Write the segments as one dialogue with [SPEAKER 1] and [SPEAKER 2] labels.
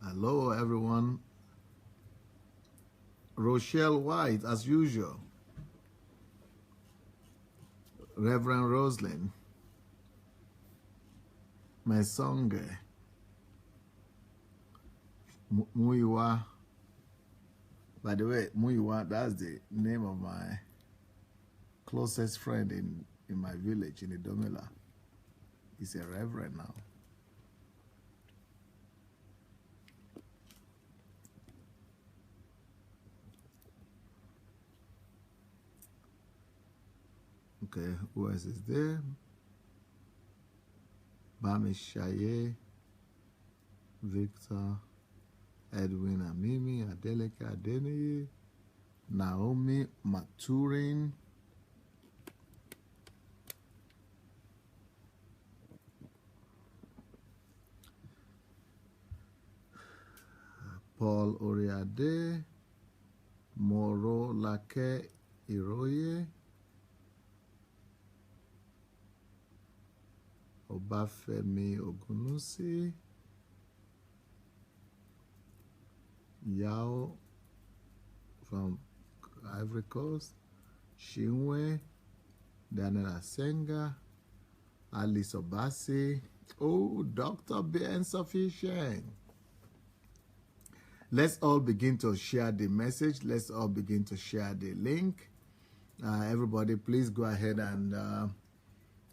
[SPEAKER 1] Hello, everyone. Rochelle White, as usual. Reverend Roslyn. Mesonge. Muiwa. By the way, Muiwa, that's the name of my closest friend in my village, in Idomela. He's a reverend now. Okay, who else is there? Bamishaye, Victor, Edwin Amimi, Adeleke Adeniyi, Naomi Maturin, Paul Oriade, Moro Lake Iroye, Obafemi Ogunusi, Yao from Ivory Coast, Shinwe, Daniel Asenga, Alice Obasi. Oh, Dr. B Insufficient. Let's all begin to share the message. Let's all begin to share the link. Everybody, please go ahead and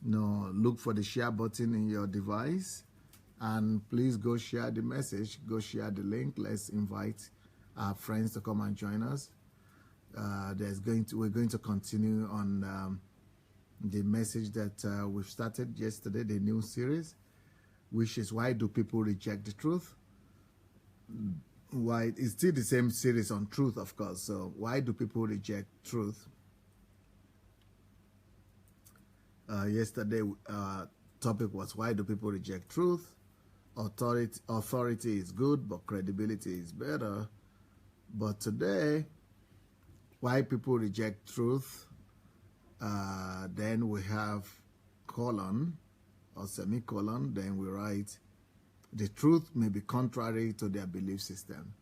[SPEAKER 1] look for the share button in your device, and please go share the message. Go share the link. Let's invite our friends to come and join us. We're going to continue on the message that we've started yesterday, the new series, which is why do people reject the truth? Why it's still the same series on truth, of course. So why do people reject truth? Yesterday topic was why do people reject truth? Authority is good, but credibility is better. But today, why people reject truth? Then we have colon or semicolon. Then we write, the truth may be contrary to their belief system.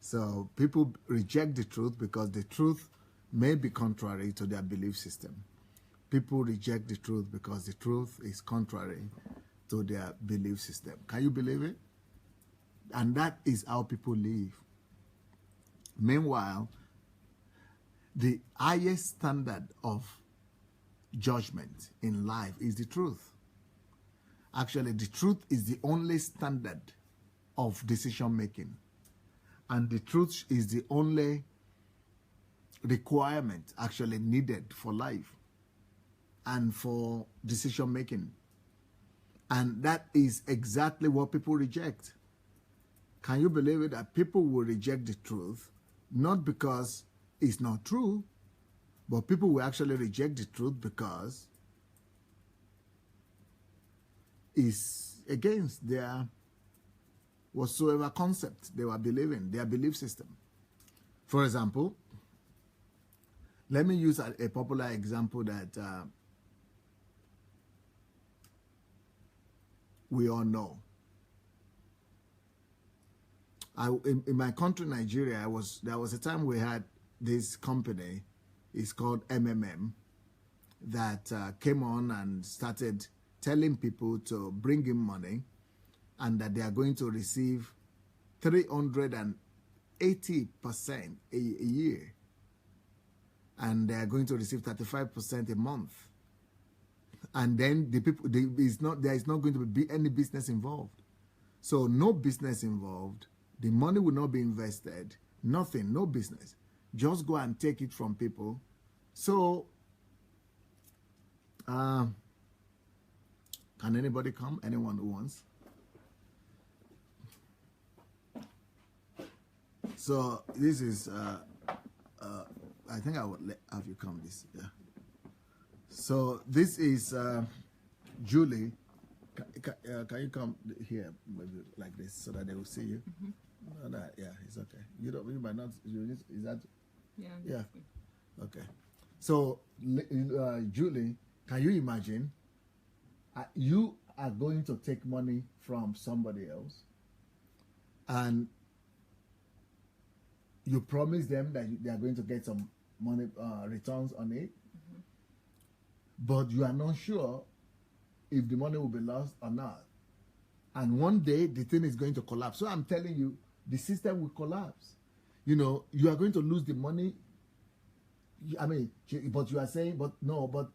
[SPEAKER 1] So people reject the truth because the truth may be contrary to their belief system. People reject the truth because the truth is contrary to their belief system. Can you believe it? And that is how people live. Meanwhile, the highest standard of judgment in life is the truth. Actually, the truth is the only standard of decision making. And the truth is the only requirement actually needed for life and for decision making. And that is exactly what people reject. Can you believe it that people will reject the truth, not because it's not true, but people will actually reject the truth because it's against their whatsoever concept they were believing, their belief system. For example, let me use a popular example that we all know. In my country, Nigeria, there was a time we had this company, it's called MMM, that came on and started telling people to bring in money and that they are going to receive 380% a year. And they are going to receive 35% a month. And then the people, there is not going to be any business involved. So no business involved. The money will not be invested. Nothing, no business. Just go and take it from people. So, can anybody come? Anyone who wants? So this is, I think I would have you come this, yeah. So this is Julie. Can you come here maybe like this so that they will see you? Mm-hmm. No, yeah, it's okay. You might not. Is that? Yeah. Yeah. Okay. So Julie, can you imagine? You are going to take money from somebody else, and you promise them that they are going to get some money returns on it, but you are not sure if the money will be lost or not. And one day the thing is going to collapse. So I'm telling you, the system will collapse. You know, you are going to lose the money. I mean, but you are saying, but no, but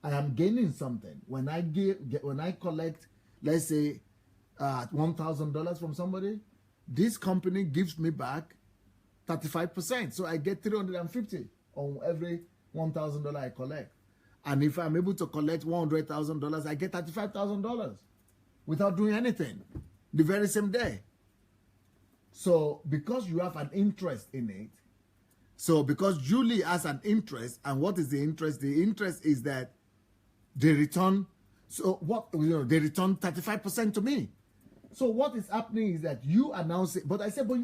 [SPEAKER 1] I am gaining something. When I collect, let's say, $1,000 from somebody, this company gives me back 35%. So I get $350 on every $1,000 I collect. And if I'm able to collect $100,000, I get $35,000 without doing anything the very same day. So because you have an interest in it, so because Julie has an interest, and what is the interest? The interest is that they return, so what, you know, they return 35% to me. So what is happening is that you are now saying, but I said, but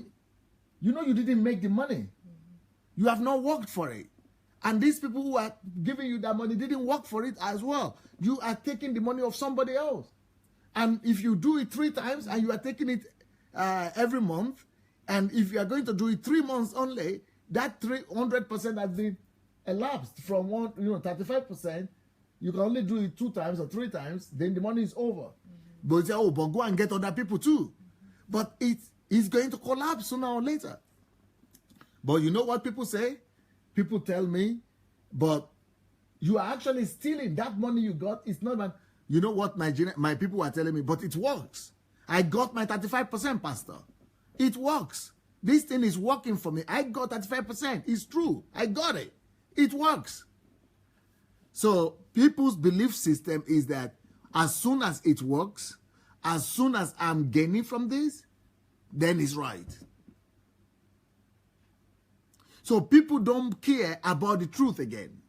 [SPEAKER 1] you know you didn't make the money. You have not worked for it. And these people who are giving you that money didn't work for it as well. You are taking the money of somebody else. And if you do it 3 times and you are taking it every month, and if you are going to do it 3 months only, that 300% has been elapsed from 35%. You can only do it 2 times or 3 times, then the money is over. But you say, oh, but go and get other people too. But it is going to collapse sooner or later. But you know what people say? People tell me, but you are actually stealing that money you got. It's not that. You know what my people are telling me? But it works. I got my 35%, Pastor. It works. This thing is working for me. I got 35%. It's true. I got it. It works. So people's belief system is that as soon as it works, as soon as I'm gaining from this, then it's right. So people don't care about the truth again.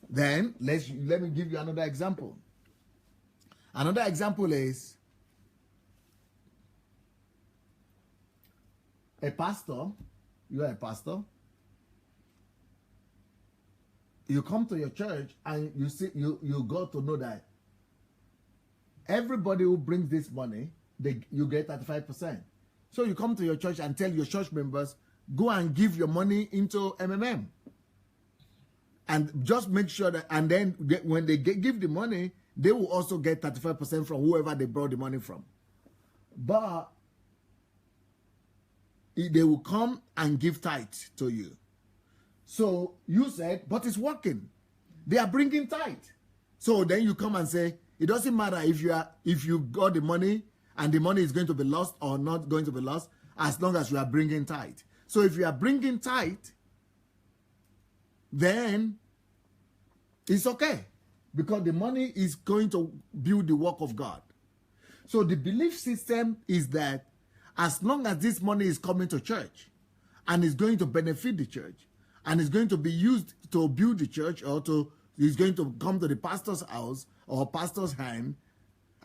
[SPEAKER 1] Then let me give you another example. Another example is a pastor. You are a pastor. You come to your church and you see you got to know that everybody who brings this money, you get 35%. So you come to your church and tell your church members, go and give your money into MMM. And just make sure that, and then when they give the money, they will also get 35% from whoever they brought the money from. But they will come and give tithe to you. So you said, but it's working. They are bringing tithe. So then you come and say, it doesn't matter if you got the money and the money is going to be lost or not going to be lost, as long as you are bringing tithe. So if you are bringing tithe, then it's okay, because the money is going to build the work of God. So the belief system is that as long as this money is coming to church and is going to benefit the church and is going to be used to build the church, or is going to come to the pastor's house or pastor's hand,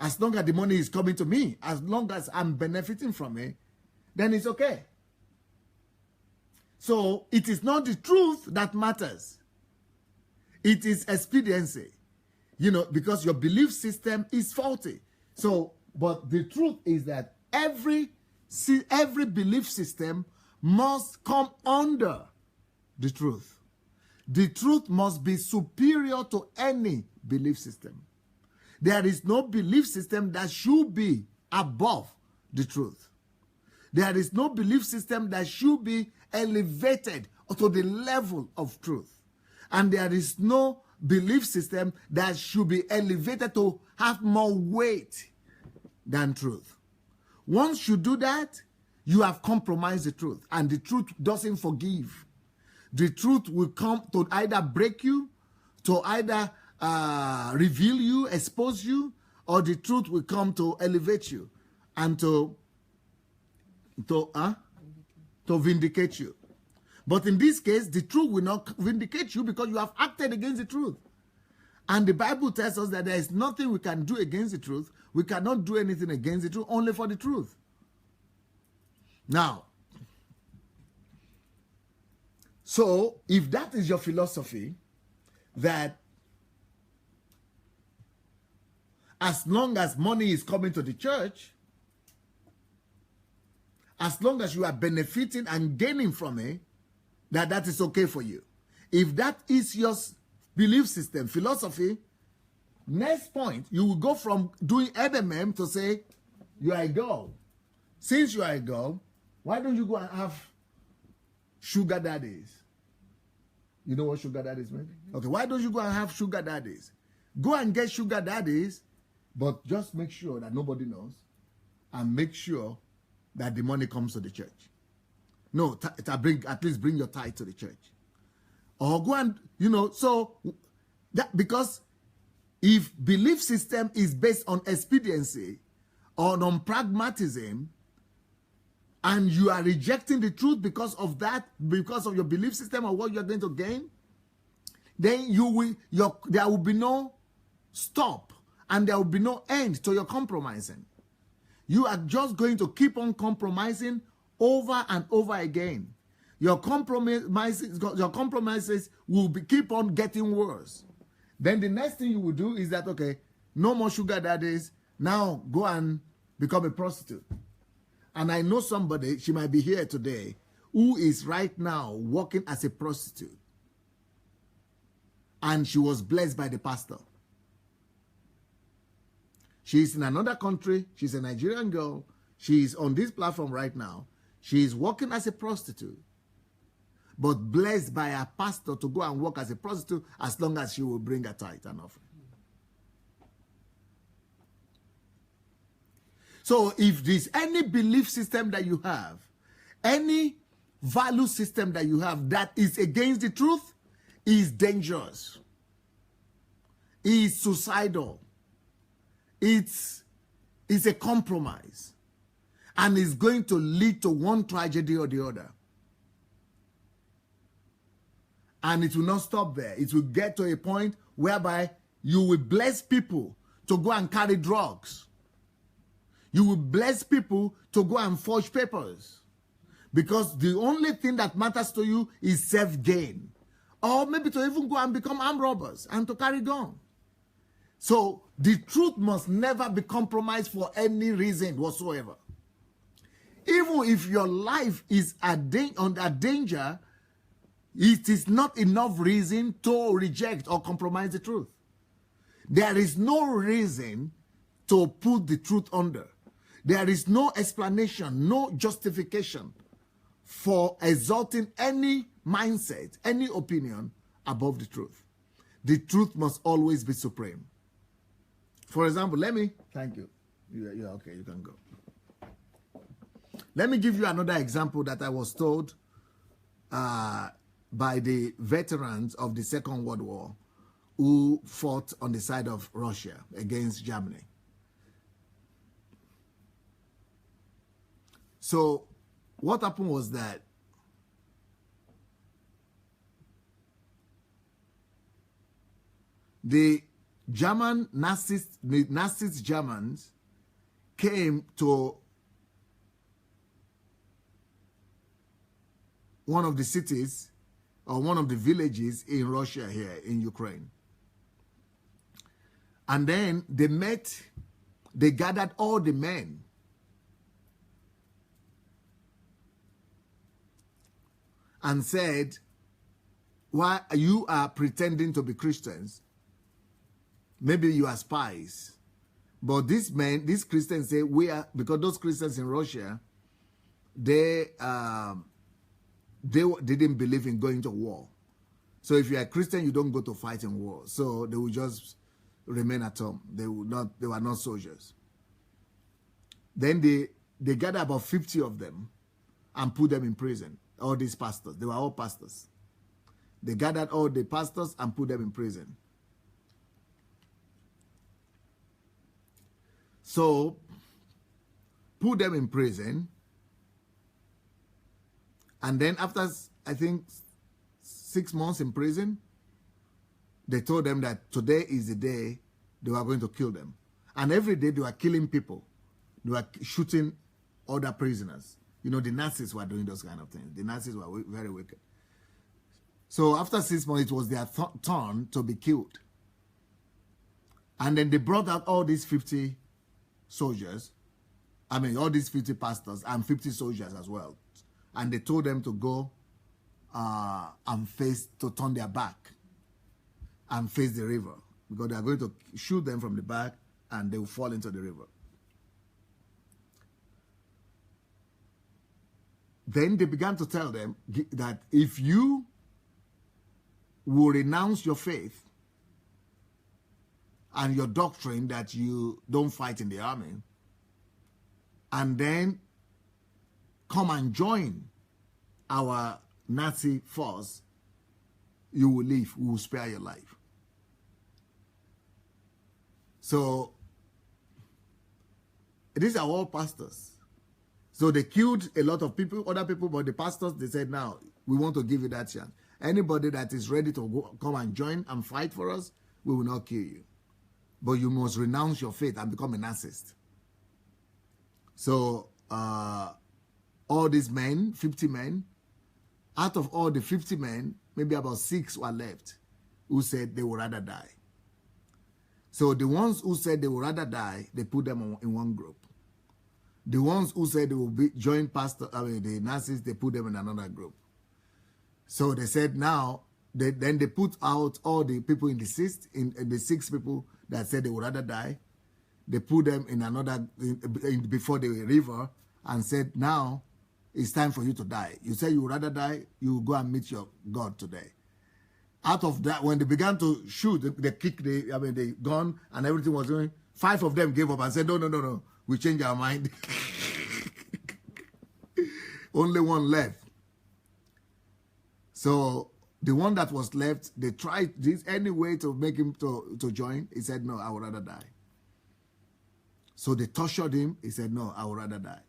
[SPEAKER 1] as long as the money is coming to me, as long as I'm benefiting from it, then it's okay. So it is not the truth that matters. It is expediency, because your belief system is faulty. So, but the truth is that every belief system must come under the truth. The truth must be superior to any belief system. There is no belief system that should be above the truth. There is no belief system that should be elevated to the level of truth. And there is no belief system that should be elevated to have more weight than truth. Once you do that, you have compromised the truth, and the truth doesn't forgive. The truth will come to either break you, to either reveal you, expose you, or the truth will come to elevate you and to vindicate you. But in this case, the truth will not vindicate you because you have acted against the truth. And the Bible tells us that there is nothing we can do against the truth. We cannot do anything against the truth, only for the truth. Now, so if that is your philosophy, that as long as money is coming to the church, as long as you are benefiting and gaining from it, that is okay for you. If that is your belief system, philosophy, next point, you will go from doing MMM to say, you are a girl. Since you are a girl, why don't you go and have sugar daddies? You know what sugar daddies mean? Okay, why don't you go and have sugar daddies? Go and get sugar daddies, but just make sure that nobody knows, and make sure that the money comes to the church. No, at least bring your tithe to the church. Or go and, so that, because if belief system is based on expediency or on pragmatism, and you are rejecting the truth because of that, because of your belief system or what you're going to gain, then there will be no stop and there will be no end to your compromising. You are just going to keep on compromising over and over again. Your compromises will keep on getting worse. Then the next thing you will do is that, okay, no more sugar daddies. Now go and become a prostitute. And I know somebody, she might be here today, who is right now working as a prostitute. And she was blessed by the pastor. She's in another country. She's a Nigerian girl. She's on this platform right now. She's working as a prostitute, but blessed by a pastor to go and work as a prostitute as long as she will bring a tithe and offering. So if there's any belief system that you have, any value system that you have that is against the truth, is dangerous, is suicidal, it's a compromise, and is going to lead to one tragedy or the other. And it will not stop there. It will get to a point whereby you will bless people to go and carry drugs. You will bless people to go and forge papers. Because the only thing that matters to you is self-gain. Or maybe to even go and become armed robbers and to carry guns. So the truth must never be compromised for any reason whatsoever. Even if your life is under danger, it is not enough reason to reject or compromise the truth. There is no reason to put the truth under. There is no explanation, no justification for exalting any mindset, any opinion above the truth. The truth must always be supreme. For example, thank you. Yeah, okay, you can go. Let me give you another example that I was told by the veterans of the Second World War who fought on the side of Russia against Germany. So what happened was that the Nazi Germans came to one of the cities or one of the villages in Russia here in Ukraine. And then they gathered all the men and said, why you are pretending to be Christians? Maybe you are spies. But these Christians say, because those Christians in Russia, they didn't believe in going to war. So if you are a Christian, you don't go to fight in war. So they will just remain at home. They were not soldiers. Then they gathered about 50 of them and put them in prison. All these pastors, they were all pastors. They gathered all the pastors and put them in prison. So, put them in prison. And then after, I think, 6 months in prison, they told them that today is the day they were going to kill them. And every day they were killing people. They were shooting other prisoners. You know, the Nazis were doing those kind of things. The Nazis were very wicked. So after 6 months, it was their turn to be killed. And then they brought out all these 50 soldiers I mean, all these 50 pastors and 50 soldiers as well. And they told them to go and to turn their back and face the river, because they are going to shoot them from the back and they will fall into the river. Then they began to tell them that if you will renounce your faith and your doctrine that you don't fight in the army, and then come and join our Nazi force, you will live, we will spare your life. So these are all pastors. So they killed a lot of people, other people, but the pastors, they said, now, we want to give you that chance. Anybody that is ready to go, come and join and fight for us, we will not kill you. But you must renounce your faith and become a Nazist. So all these men, 50 men, out of all the 50 men, maybe about 6 were left who said they would rather die. So the ones who said they would rather die, they put them in one group. The ones who said they will join the Nazis, they put them in another group. So they said now, then they put out all the people in the 6 people that said they would rather die. They put them in another, before the river, and said, now it's time for you to die. You say you would rather die, you will go and meet your God today. Out of that, when they began to shoot, they kicked the gun and everything was doing, 5 of them gave up and said, no, we changed our mind. Only one left. So the one that was left, they tried this any way to make him to join. He said, no, I would rather die. So they tortured him. He said, no, I would rather die.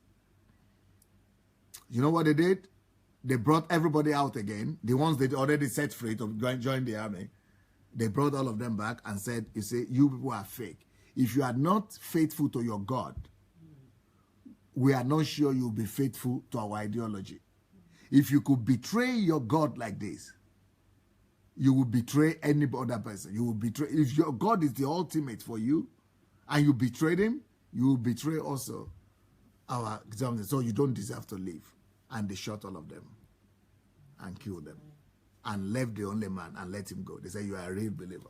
[SPEAKER 1] You know what they did? They brought everybody out again. The ones they already set free to join the army. They brought all of them back and said, you see, you people are fake. If you are not faithful to your God, we are not sure you'll be faithful to our ideology. If you could betray your God like this, you will betray any other person. You will betray. If your God is the ultimate for you, and you betrayed him, you will betray also our example. So you don't deserve to live. And they shot all of them and killed them and left the only man and let him go. They said, you are a real believer.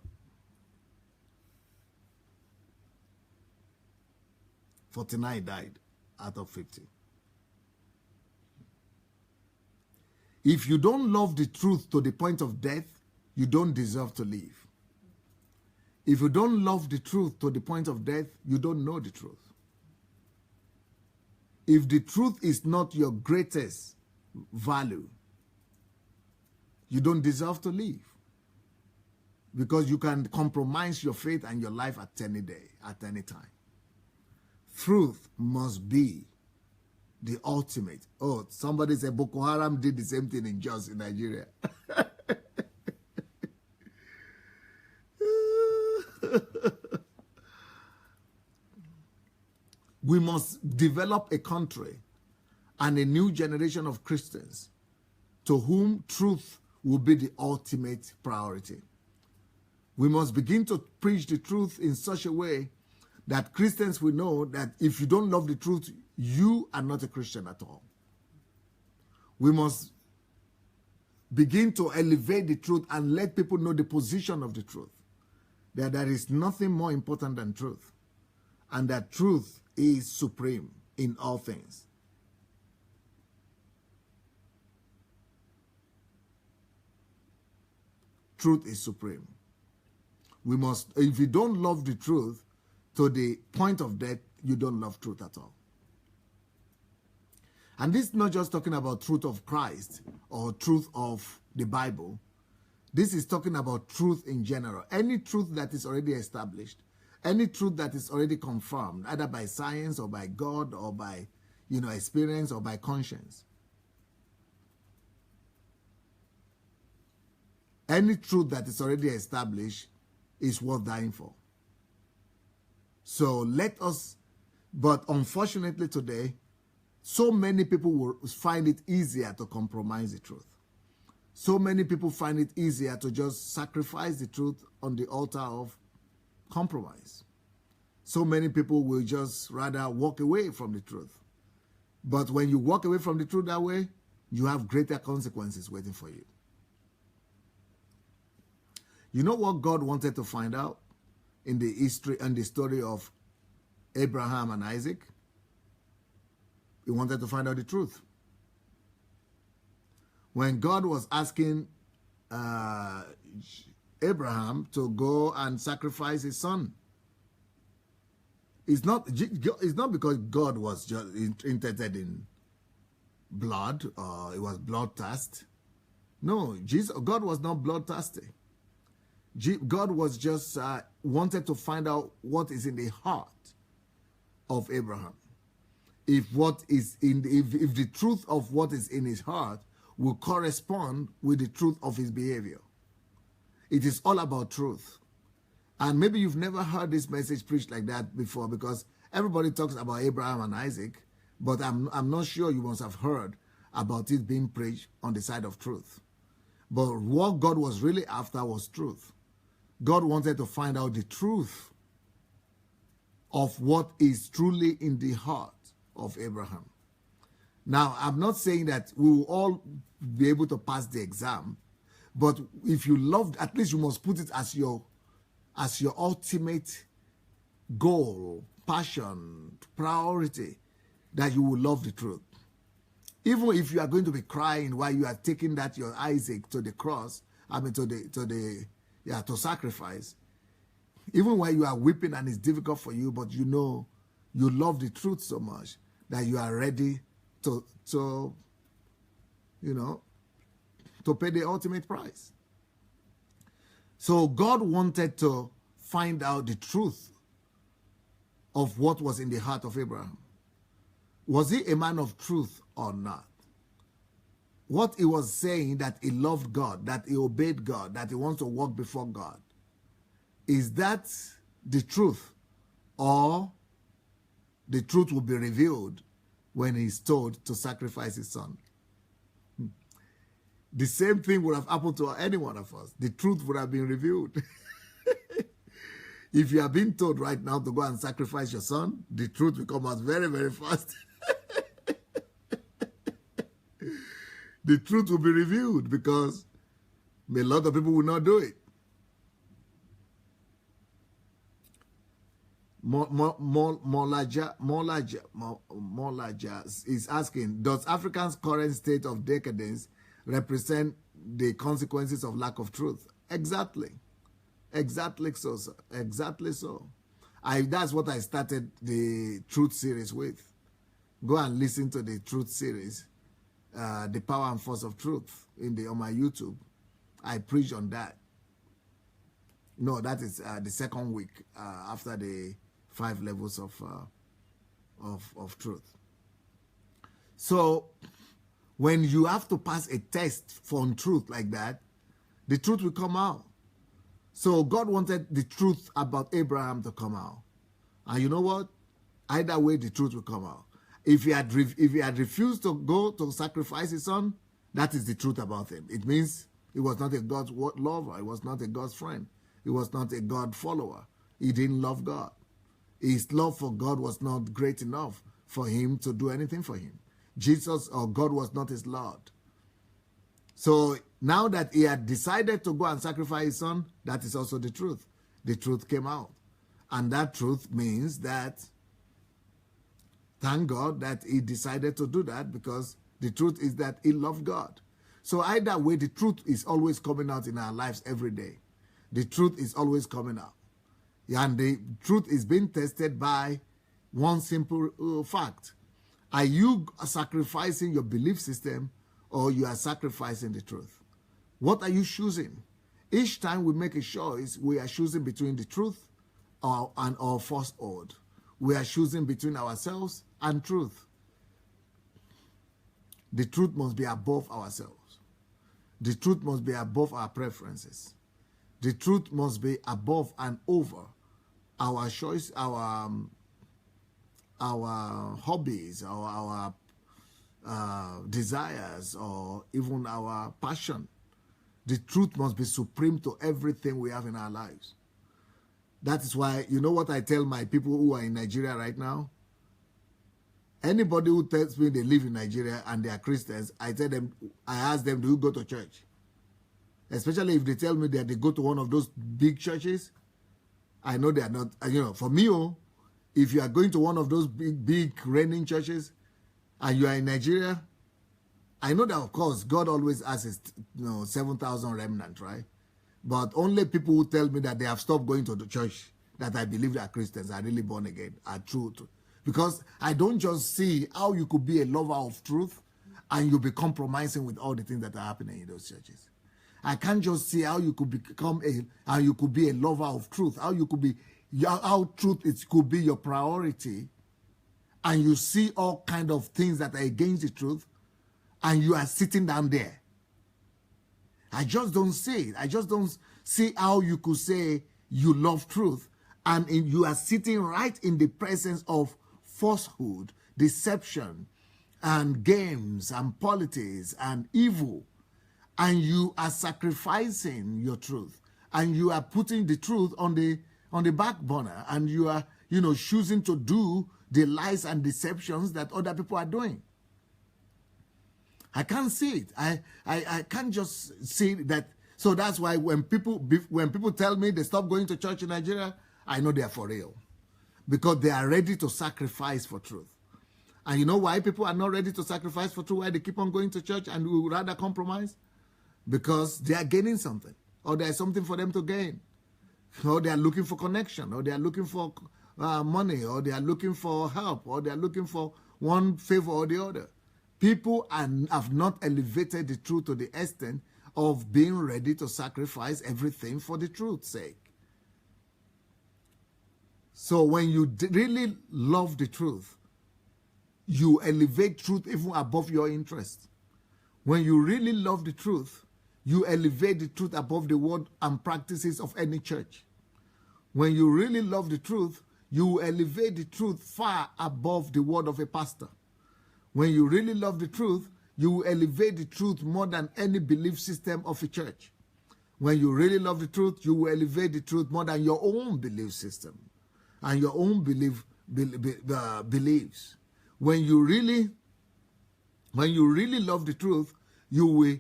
[SPEAKER 1] 49 died out of 50. If you don't love the truth to the point of death, you don't deserve to live. If you don't love the truth to the point of death, you don't know the truth. If the truth is not your greatest value, you don't deserve to live. Because you can compromise your faith and your life at any day, at any time. Truth must be the ultimate. Oh, somebody said Boko Haram did the same thing in Jos in Nigeria. We must develop a country and a new generation of Christians to whom truth will be the ultimate priority. We must begin to preach the truth in such a way that Christians will know that if you don't love the truth, you are not a Christian at all. We must begin to elevate the truth and let people know the position of the truth. That there is nothing more important than truth. And that truth is supreme in all things. Truth is supreme. We must, if you don't love the truth to the point of death, you don't love truth at all. And this is not just talking about truth of Christ or truth of the Bible. This is talking about truth in general. Any truth that is already established, any truth that is already confirmed, either by science or by God or by, experience or by conscience. Any truth that is already established is worth dying for. So let us, but unfortunately today, so many people will find it easier to compromise the truth. So many people find it easier to just sacrifice the truth on the altar of compromise. so many people will just rather walk away from the truth. But when you walk away from the truth that way, you have greater consequences waiting for you. You know what God wanted to find out in the history and the story of Abraham and Isaac? He wanted to find out the truth. When God was asking Abraham to go and sacrifice his son, it's not because God was just interested in blood or it was bloodthirst. No, God was not bloodthirsty. God was just wanted to find out what is in the heart of Abraham. If the truth of what is in his heart will correspond with the truth of his behavior. It is all about truth. And maybe you've never heard this message preached like that before, because everybody talks about Abraham and Isaac, but I'm not sure you must have heard about it being preached on the side of truth. But what God was really after was truth. God wanted to find out the truth of what is truly in the heart of Abraham. Now, I'm not saying that we will all be able to pass the exam, but if you love, at least you must put it as your ultimate goal, passion, priority, that you will love the truth. Even if you are going to be crying while you are taking your Isaac to the cross, to sacrifice, even when you are weeping and it's difficult for you, but you know you love the truth so much that you are ready to pay the ultimate price. So God wanted to find out the truth of what was in the heart of Abraham. Was he a man of truth or not? What he was saying, that he loved God, that he obeyed God, that he wants to walk before God, is that the truth, or the truth will be revealed when he's told to sacrifice his son? The same thing would have happened to any one of us. The truth would have been revealed. If you are being told right now to go and sacrifice your son, the truth will come out very, very fast. The truth will be revealed, because a lot of people will not do it. Molaja is asking, does Africa's current state of decadence represent the consequences of lack of truth? Exactly. Exactly so, sir. Exactly so. That's what I started the Truth series with. Go and listen to the Truth series, The Power and Force of Truth, on my YouTube. I preach on that. No, that is the second week after the 5 levels of truth. So when you have to pass a test for truth like that, the truth will come out. So God wanted the truth about Abraham to come out. And you know what? Either way, the truth will come out. If he had refused to go to sacrifice his son, that is the truth about him. It means he was not a God's lover. He was not a God's friend. He was not a God follower. He didn't love God. His love for God was not great enough for him to do anything for him. Jesus or God was not his Lord. So now that he had decided to go and sacrifice his son, that is also the truth. The truth came out. And that truth means that, thank God that he decided to do that, because the truth is that he loved God. So either way, the truth is always coming out in our lives every day. The truth is always coming out. And the truth is being tested by one simple fact. Are you sacrificing your belief system, or you are sacrificing the truth? What are you choosing? Each time we make a choice, we are choosing between the truth and our falsehood. We are choosing between ourselves and truth. The truth must be above ourselves. The truth must be above our preferences. The truth must be above and over our choice, our hobbies, or our desires, or even our passion. The truth must be supreme to everything we have in our lives. That is why, you know what I tell my people who are in Nigeria right now? Anybody who tells me they live in Nigeria and they are Christians, I ask them, do you go to church? Especially if they tell me that they go to one of those big churches, I know they are not, for me, if you are going to one of those big reigning churches and you are in Nigeria, I know that, of course, God always asks, 7,000 remnant, right? But only people who tell me that they have stopped going to the church that I believe they are Christians, are really born again, are true. Because I don't just see how you could be a lover of truth and you'll be compromising with all the things that are happening in those churches. I can't just see how you could be a lover of truth, how truth could be your priority, and you see all kind of things that are against the truth, and you are sitting down there. I just don't see it. I just don't see how you could say you love truth and you are sitting right in the presence of falsehood, deception, and games, and politics, and evil, and you are sacrificing your truth, and you are putting the truth on the back burner, and you are, choosing to do the lies and deceptions that other people are doing. I can't see it. I can't just see that. So that's why when people tell me they stop going to church in Nigeria, I know they are for real. Because they are ready to sacrifice for truth. And you know why people are not ready to sacrifice for truth? Why they keep on going to church and would rather compromise? Because they are gaining something. Or there is something for them to gain. Or they are looking for connection. Or they are looking for money. Or they are looking for help. Or they are looking for one favor or the other. People have not elevated the truth to the extent of being ready to sacrifice everything for the truth's sake. So when you really love the truth, you elevate truth even above your interest. When you really love the truth, you elevate the truth above the word and practices of any church. When you really love the truth, you elevate the truth far above the word of a pastor. When you really love the truth, you will elevate the truth more than any belief system of a church. When you really love the truth, you will elevate the truth more than your own belief system and your own beliefs. When you really love the truth, you will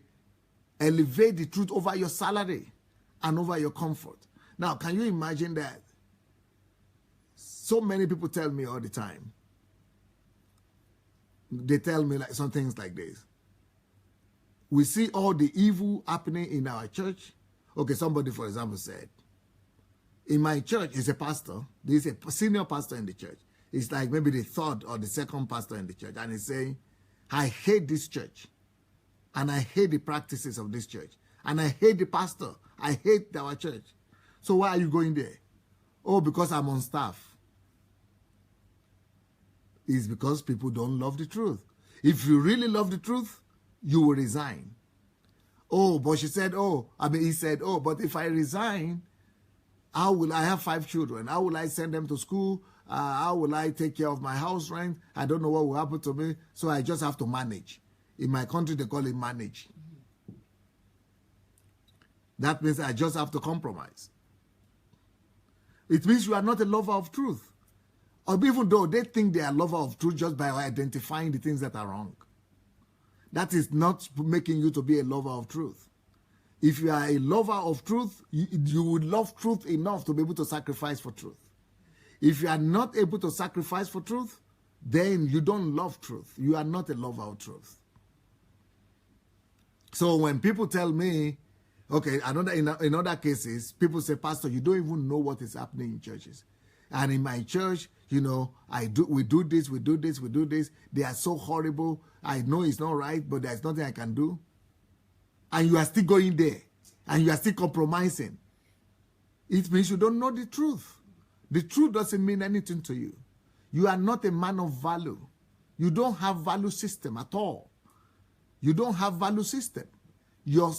[SPEAKER 1] elevate the truth over your salary and over your comfort. Now, can you imagine that? So many people tell me all the time. They tell me some things like this. We see all the evil happening in our church. Okay, somebody, for example, said, in my church, he's a pastor. There's a senior pastor in the church. It's like maybe the third or the second pastor in the church. And he's saying, I hate this church. And I hate the practices of this church. And I hate the pastor. I hate our church. So why are you going there? Oh, because I'm on staff. It's because people don't love the truth. If you really love the truth, you will resign. Oh, but he said, but if I resign, how will I have 5 children? How will I send them to school? How will I take care of my house rent? I don't know what will happen to me, so I just have to manage. In my country, they call it manage. That means I just have to compromise. It means you are not a lover of truth. Or even though they think they are a lover of truth just by identifying the things that are wrong. That is not making you to be a lover of truth. If you are a lover of truth, you would love truth enough to be able to sacrifice for truth. If you are not able to sacrifice for truth, then you don't love truth. You are not a lover of truth. So when people tell me, okay, in other cases, people say, Pastor, you don't even know what is happening in churches. And in my church, we do this. They are so horrible. I know it's not right, but there's nothing I can do. And you are still going there. And you are still compromising. It means you don't know the truth. The truth doesn't mean anything to you. You are not a man of value. You don't have value system at all. You don't have value system. Your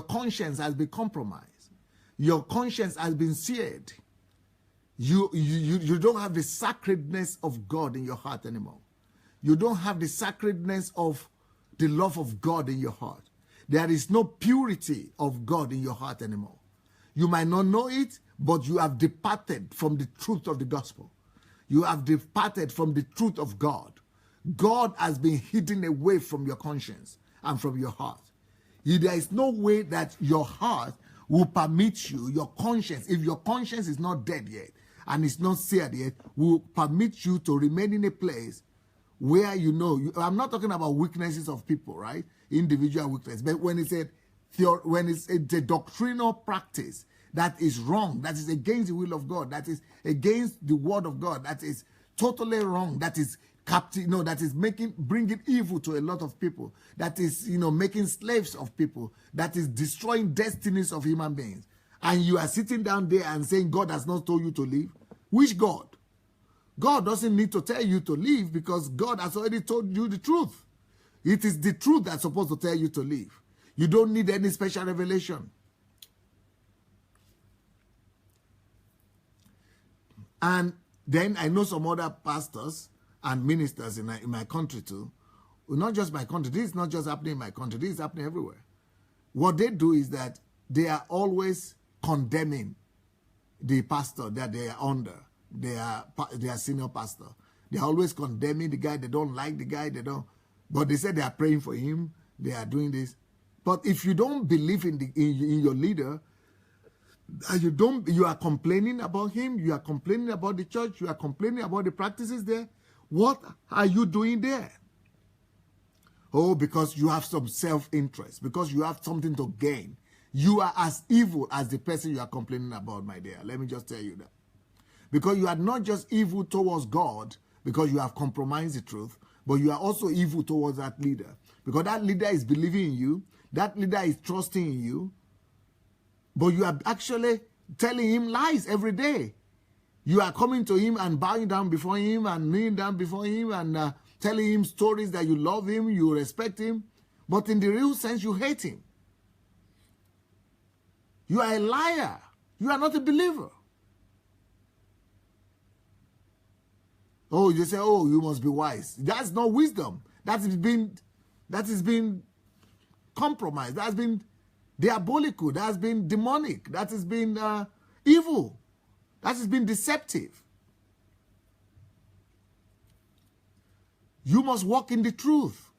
[SPEAKER 1] conscience has been compromised. Your conscience has been seared. You don't have the sacredness of God in your heart anymore. You don't have the sacredness of the love of God in your heart. There is no purity of God in your heart anymore. You might not know it, but you have departed from the truth of the gospel. You have departed from the truth of God. God has been hidden away from your conscience and from your heart. There is no way that your heart will permit you, your conscience, if your conscience is not dead yet and it's not seared yet, will permit you to remain in a place where you know, I'm not talking about weaknesses of people, right? Individual weakness. But when it's a doctrinal practice that is wrong, that is against the will of God, that is against the word of God, that is totally wrong, that is captive, that is bringing evil to a lot of people, that is, making slaves of people, that is destroying destinies of human beings. And you are sitting down there and saying God has not told you to leave. Which God? God doesn't need to tell you to leave because God has already told you the truth. It is the truth that's supposed to tell you to leave. You don't need any special revelation. And then I know some other pastors and ministers in my country too. Not just my country. This is not just happening in my country. This is happening everywhere. What they do is that they are always condemning the pastor that they are under. Their senior pastor. They are always condemning the guy. They don't like the guy. But they say they are praying for him. They are doing this. But if you don't believe in your leader, you are complaining about him. You are complaining about the church. You are complaining about the practices there. What are you doing there? Oh, because you have some self-interest. Because you have something to gain. You are as evil as the person you are complaining about, my dear. Let me just tell you that. Because you are not just evil towards God because you have compromised the truth, but you are also evil towards that leader. Because that leader is believing in you. That leader is trusting in you. But you are actually telling him lies every day. You are coming to him and bowing down before him and kneeling down before him and telling him stories that you love him, you respect him. But in the real sense, you hate him. You are a liar. You are not a believer. Oh, you say, oh, you must be wise. That's not wisdom. That has been compromised. That has been diabolical. That has been demonic. That has been evil. That has been deceptive. You must walk in the truth.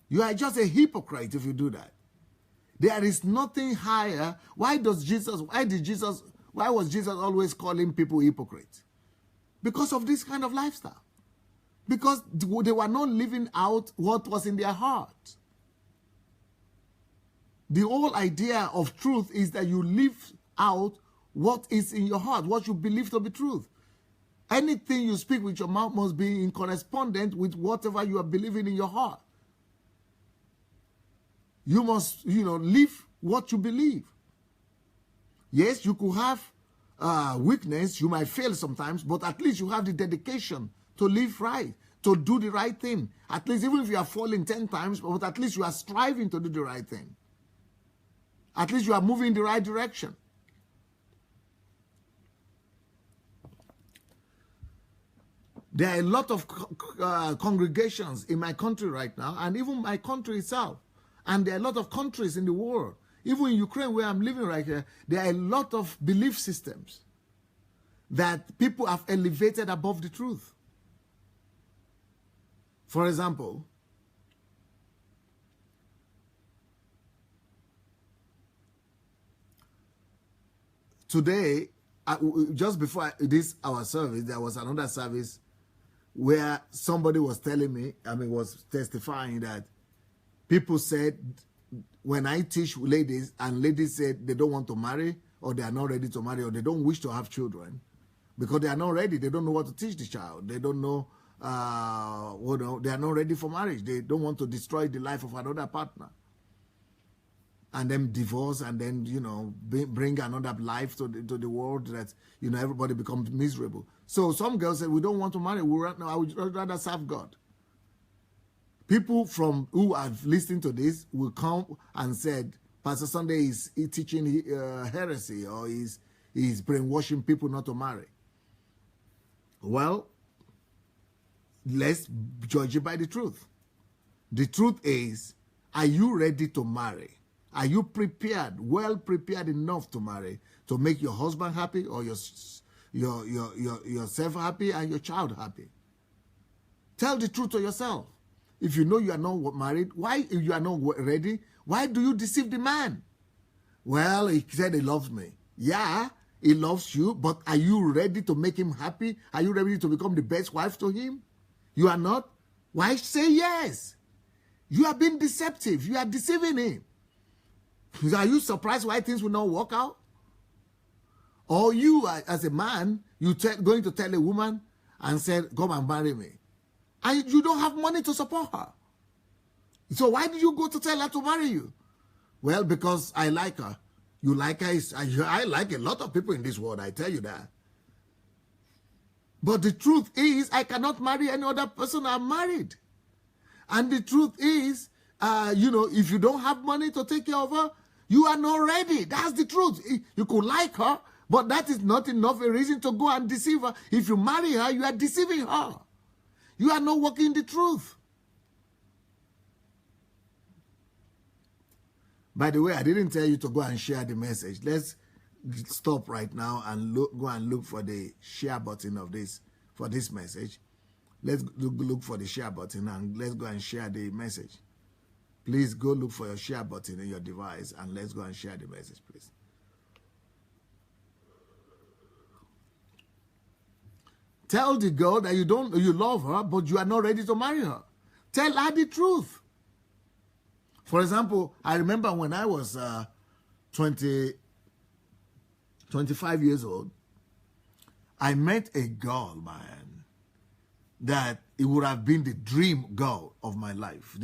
[SPEAKER 1] You are just a hypocrite if you do that. There is nothing higher. Why was Jesus always calling people hypocrites? Because of this kind of lifestyle. Because they were not living out what was in their heart. The whole idea of truth is that you live out what is in your heart, what you believe to be truth. Anything you speak with your mouth must be in correspondence with whatever you are believing in your heart. You must, live what you believe. Yes, you could have weakness, you might fail sometimes, but at least you have the dedication to live right, to do the right thing. At least even if you are falling 10 times, but at least you are striving to do the right thing. At least you are moving in the right direction. There are a lot of congregations in my country right now, and even my country itself. And there are a lot of countries in the world. Even in Ukraine, where I'm living right here, there are a lot of belief systems that people have elevated above the truth. For example, today, just before our service, there was another service where somebody was telling me, was testifying that people said, when I teach ladies, and ladies said they don't want to marry, or they are not ready to marry, or they don't wish to have children, because they are not ready. They don't know what to teach the child. They don't know, they are not ready for marriage. They don't want to destroy the life of another partner. And then divorce, and then, bring another life to the world that, everybody becomes miserable. So some girls said, we don't want to marry. I would rather serve God. People who have listened to this will come and said, Pastor Sunday is teaching heresy, or he's brainwashing people not to marry. Well, let's judge it by the truth. The truth is, are you ready to marry? Are you prepared, well prepared enough to marry, to make your husband happy or yourself happy and your child happy? Tell the truth to yourself. If you know you are not married, why, if you are not ready, why do you deceive the man? Well, he said he loves me. Yeah, he loves you, but are you ready to make him happy? Are you ready to become the best wife to him? You are not? Why say yes? You are being deceptive. You are deceiving him. Are you surprised why things will not work out? Or you, as a man, going to tell a woman and said, come and marry me. And you don't have money to support her. So why did you go to tell her to marry you? Well, because I like her. You like her? I like a lot of people in this world, I tell you that. But the truth is, I cannot marry any other person I'm married. And the truth is, if you don't have money to take care of her, you are not ready. That's the truth. You could like her, but that is not enough a reason to go and deceive her. If you marry her, you are deceiving her. You are not working the truth. By the way, I didn't tell you to go and share the message. Let's stop right now and go and look for the share button of this, for this message. Let's look for the share button and let's go and share the message. Please go look for your share button in your device and let's go and share the message, please. Tell the girl that you love her, but you are not ready to marry her. Tell her the truth. For example, I remember when I was 25 years old, I met a girl, man, that it would have been the dream girl of my life.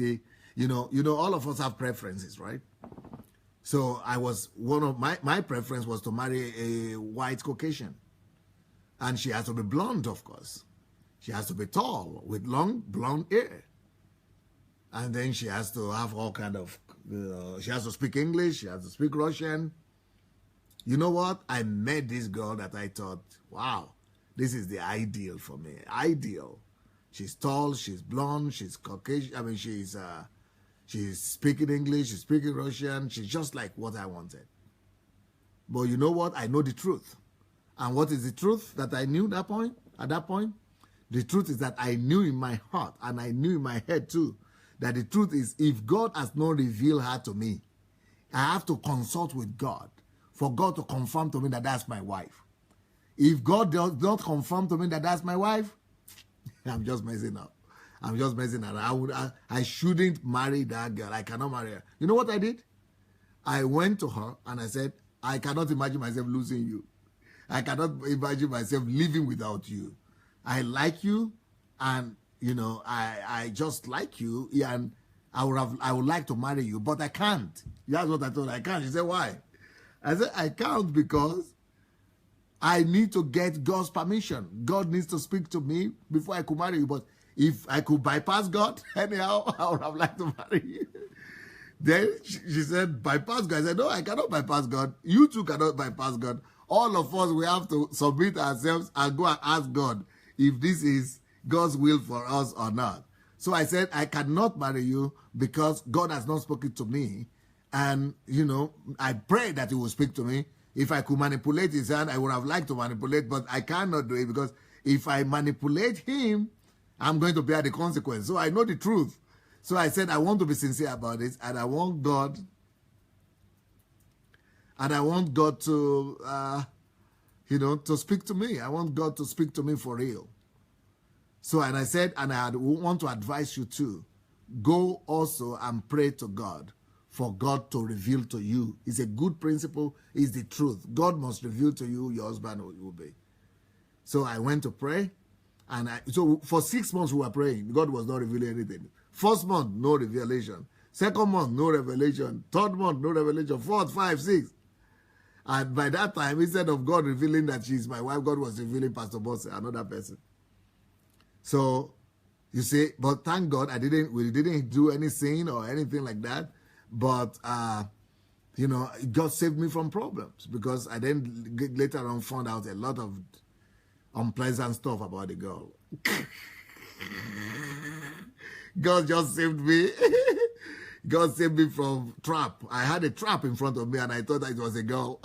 [SPEAKER 1] All of us have preferences, right? So I was, one of my preference was to marry a white Caucasian. And she has to be blonde, of course. She has to be tall with long blonde hair. And then she has to have all kind of, she has to speak English, she has to speak Russian. You know what? I met this girl that I thought, wow, this is the ideal for me. Ideal. She's tall, she's blonde, she's Caucasian. I mean, she's speaking English, she's speaking Russian. She's just like what I wanted. But you know what? I know the truth. And what is the truth that I knew at that point? The truth is that I knew in my heart and I knew in my head too, that the truth is if God has not revealed her to me, I have to consult with God for God to confirm to me that that's my wife. If God does not confirm to me that that's my wife, I'm just messing up. I'm just messing up. I shouldn't marry that girl. I cannot marry her. You know what I did? I went to her and I said, I cannot imagine myself losing you. I cannot imagine myself living without you. I like you, and I just like you, and I would like to marry you, but I can't. That's what I told her. I can't. She said, why? I said, I can't because I need to get God's permission. God needs to speak to me before I could marry you. But if I could bypass God, anyhow, I would have liked to marry you. Then she said, bypass God. I said, no, I cannot bypass God. You too cannot bypass God. All of us, we have to submit ourselves and go and ask God if this is God's will for us or not. So I said, I cannot marry you because God has not spoken to me. And, I pray that he will speak to me. If I could manipulate his hand, I would have liked to manipulate, but I cannot do it because if I manipulate him, I'm going to bear the consequence. So I know the truth. So I said, I want to be sincere about this, and I want God to, to speak to me. I want God to speak to me for real. So, and I said, and I want to advise you too, go also and pray to God for God to reveal to you. It's a good principle, it's the truth. God must reveal to you who your husband will be. So I went to pray, and so for 6 months we were praying. God was not revealing anything. First month, no revelation. Second month, no revelation. Third month, no revelation. Fourth, 5, 6. And by that time, instead of God revealing that she's my wife, God was revealing Pastor Bosse, another person. So, you see, but thank God we didn't do any sin or anything like that. But, God saved me from problems because I then later on found out a lot of unpleasant stuff about the girl. God just saved me. God saved me from trap. I had a trap in front of me and I thought that it was a girl.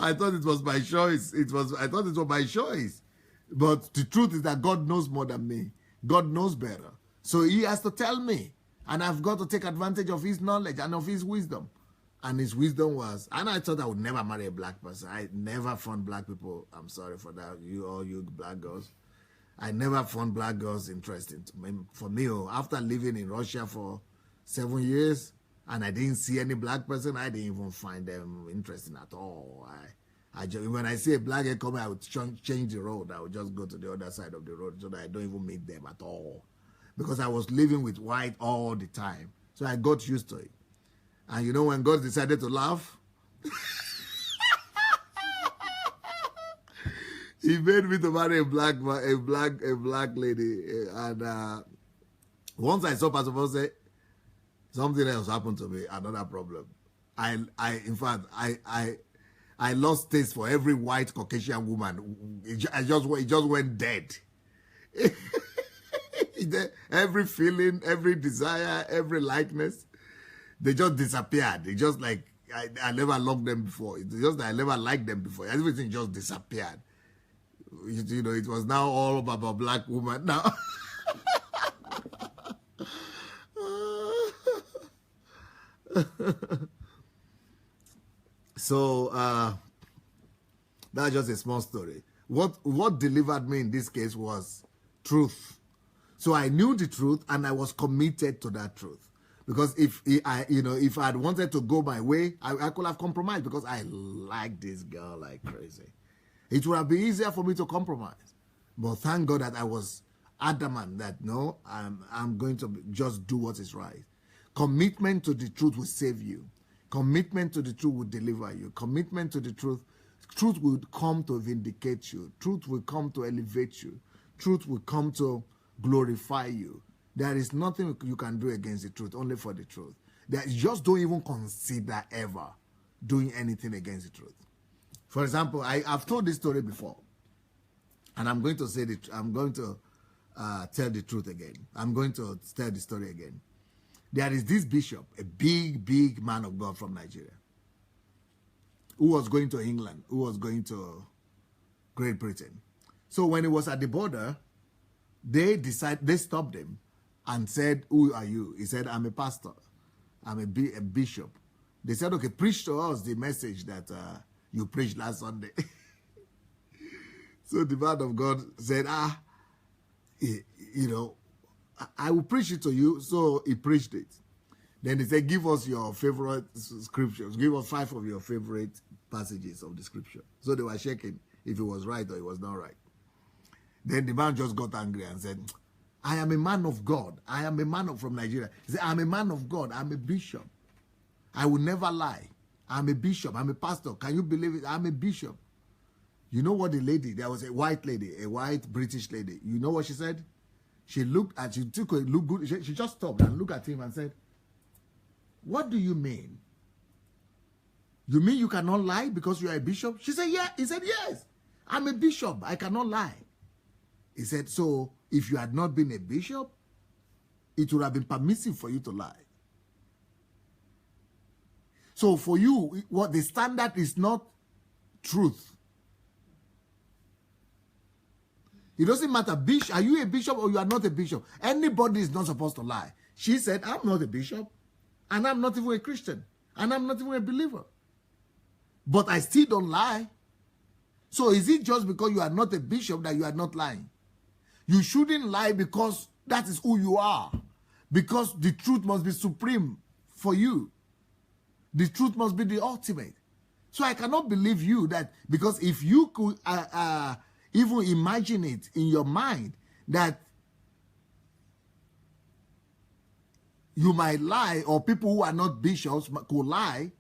[SPEAKER 1] I thought it was my choice. I thought it was my choice. But the truth is that God knows more than me. God knows better. So he has to tell me. And I've got to take advantage of his knowledge and of his wisdom. And his wisdom was, and I thought I would never marry a black person. I never found black people, I'm sorry for that, all you black girls. I never found black girls interesting. For me, after living in Russia for 7 years, and I didn't see any black person, I didn't even find them interesting at all. When I see a black girl coming, I would change the road. I would just go to the other side of the road so that I don't even meet them at all. Because I was living with white all the time. So I got used to it. And you know when God decided to laugh? He made me to marry a black lady. And once I saw Pastor Paul say, something else happened to me, another problem. In fact, I lost taste for every white Caucasian woman. It just went dead. Every feeling, every desire, every likeness, they just disappeared. It just like I never loved them before. It's just that I never liked them before. Everything just disappeared. You know, it was now all about a black woman now. So that's just a small story. What delivered me in this case was truth. So I knew the truth and I was committed to that truth. Because if I had wanted to go my way, I could have compromised because I like this girl like crazy. It would have been easier for me to compromise. But thank God that I was adamant that no, I'm going to just do what is right. Commitment to the truth will save you. Commitment to the truth will deliver you. Commitment to the truth will come to vindicate you. Truth will come to elevate you. Truth will come to glorify you. There is nothing you can do against the truth, only for the truth. Just don't even consider ever doing anything against the truth. For example, I've told this story before, and I'm going to say that I'm going to tell the truth again. I'm going to tell the story again. There is this bishop, a big man of God from Nigeria, who was going to England, who was going to Great Britain. So when he was at the border, they stopped him and said, "Who are you?" He said, "I'm a pastor. I'm a bishop." They said, "Okay, preach to us the message that you preached last Sunday." So the man of God said, I will preach it to you. So he preached it. Then he said, "Give us your favorite scriptures. Give us 5 of your favorite passages of the scripture." So they were checking if it was right or it was not right. Then the man just got angry and said, "I am a man of God. I am a man from Nigeria." He said, "I'm a man of God. I'm a bishop. I will never lie. I'm a bishop. I'm a pastor. Can you believe it? I'm a bishop." You know what the lady, there was a white lady, a white British lady. You know what she said? She looked at, she took a look good. She just stopped and looked at him and said, "What do you mean? You mean you cannot lie because you are a bishop?" She said, "Yeah." He said, "Yes, I'm a bishop. I cannot lie." He said, "So if you had not been a bishop, it would have been permissive for you to lie. So for you, what the standard is not truth. It doesn't matter, are you a bishop or you are not a bishop? Anybody is not supposed to lie." She said, "I'm not a bishop, and I'm not even a Christian, and I'm not even a believer. But I still don't lie. So is it just because you are not a bishop that you are not lying? You shouldn't lie because that is who you are. Because the truth must be supreme for you. The truth must be the ultimate. So I cannot believe you that, because if you could even imagine it in your mind that you might lie, or people who are not bishops could lie,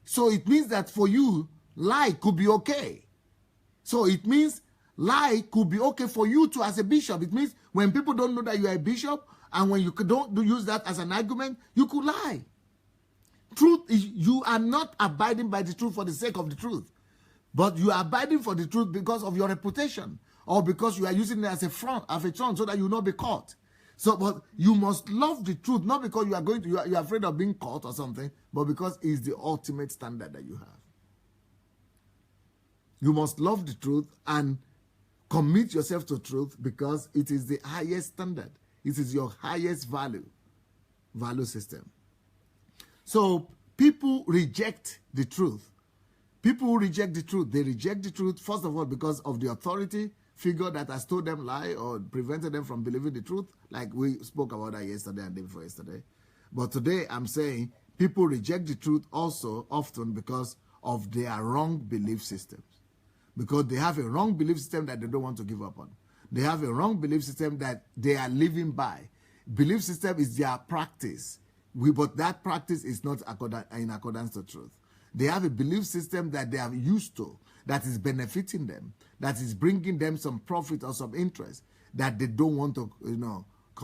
[SPEAKER 1] so it means that for you, lie could be okay. So it means lie could be okay for you too as a bishop. It means when people don't know that you are a bishop, and when you don't use that as an argument, you could lie. Truth is, you are not abiding by the truth for the sake of the truth. But you are abiding for the truth because of your reputation, or because you are using it as a front, so that you will not be caught. So, but you must love the truth, not because you are afraid of being caught or something, but because it's the ultimate standard that you have. You must love the truth and commit yourself to truth because it is the highest standard. It is your highest value system. So people reject the truth. People who reject the truth, they reject the truth, first of all, because of the authority figure that has told them lie or prevented them from believing the truth, like we spoke about that yesterday and day before yesterday. But today I'm saying people reject the truth also often because of their wrong belief systems. Because they have a wrong belief system that they don't want to give up on. They have a wrong belief system that they are living by. Belief system is their practice, but that practice is not in accordance to truth. They have a belief system that they are used to, that is benefiting them, that is bringing them some profit or some interest that they don't want to,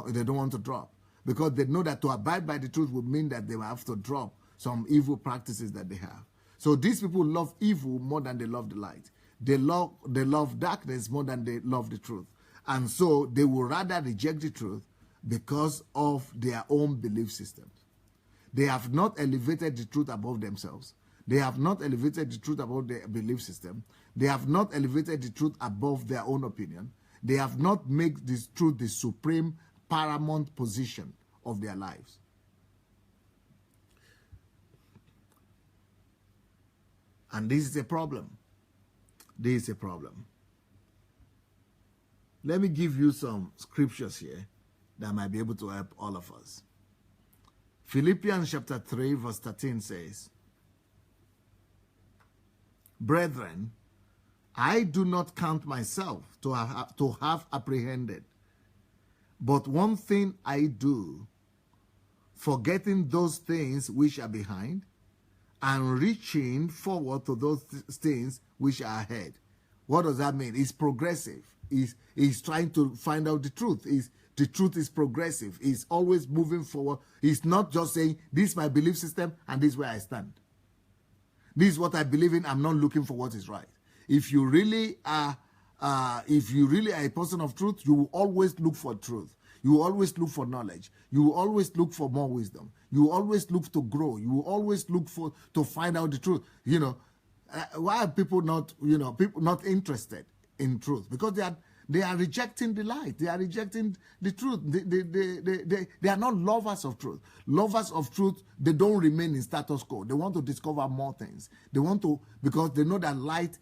[SPEAKER 1] they don't want to drop. Because they know that to abide by the truth would mean that they will have to drop some evil practices that they have. So these people love evil more than they love the light. They love darkness more than they love the truth. And so they will rather reject the truth because of their own belief systems. They have not elevated the truth above themselves. They have not elevated the truth above their belief system. They have not elevated the truth above their own opinion. They have not made this truth the supreme paramount position of their lives. And this is a problem. This is a problem. Let me give you some scriptures here that might be able to help all of us. Philippians chapter 3 verse 13 says, "Brethren, I do not count myself to have apprehended, but one thing I do, forgetting those things which are behind, and reaching forward to those things which are ahead." What does that mean? It's progressive. He's trying to find out the truth. The truth is progressive. He's always moving forward. He's not just saying, this is my belief system and this is where I stand. This is what I believe in. I'm not looking for what is right. If you really are a person of truth, you will always look for truth. You will always look for knowledge. You will always look for more wisdom. You will always look to grow. You will always look to find out the truth. Why are people not interested in truth? Because they are rejecting the light. They are rejecting the truth. They are not lovers of truth. Lovers of truth, they don't remain in status quo. They want to discover more things. They want to, because they know that light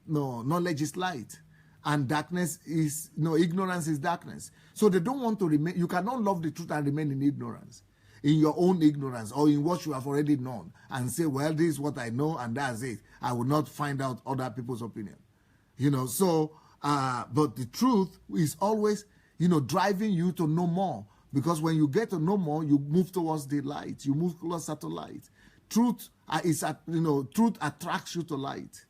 [SPEAKER 1] knowledge is light. And darkness is, ignorance is darkness. So they don't want to remain, you cannot love the truth and remain in ignorance. In your own ignorance or in what you have already known. And say, well, this is what I know and that's it. I will not find out other people's opinion. But the truth is always, driving you to know more. Because when you get to know more, you move towards the light. You move closer to light. Truth truth attracts you to light.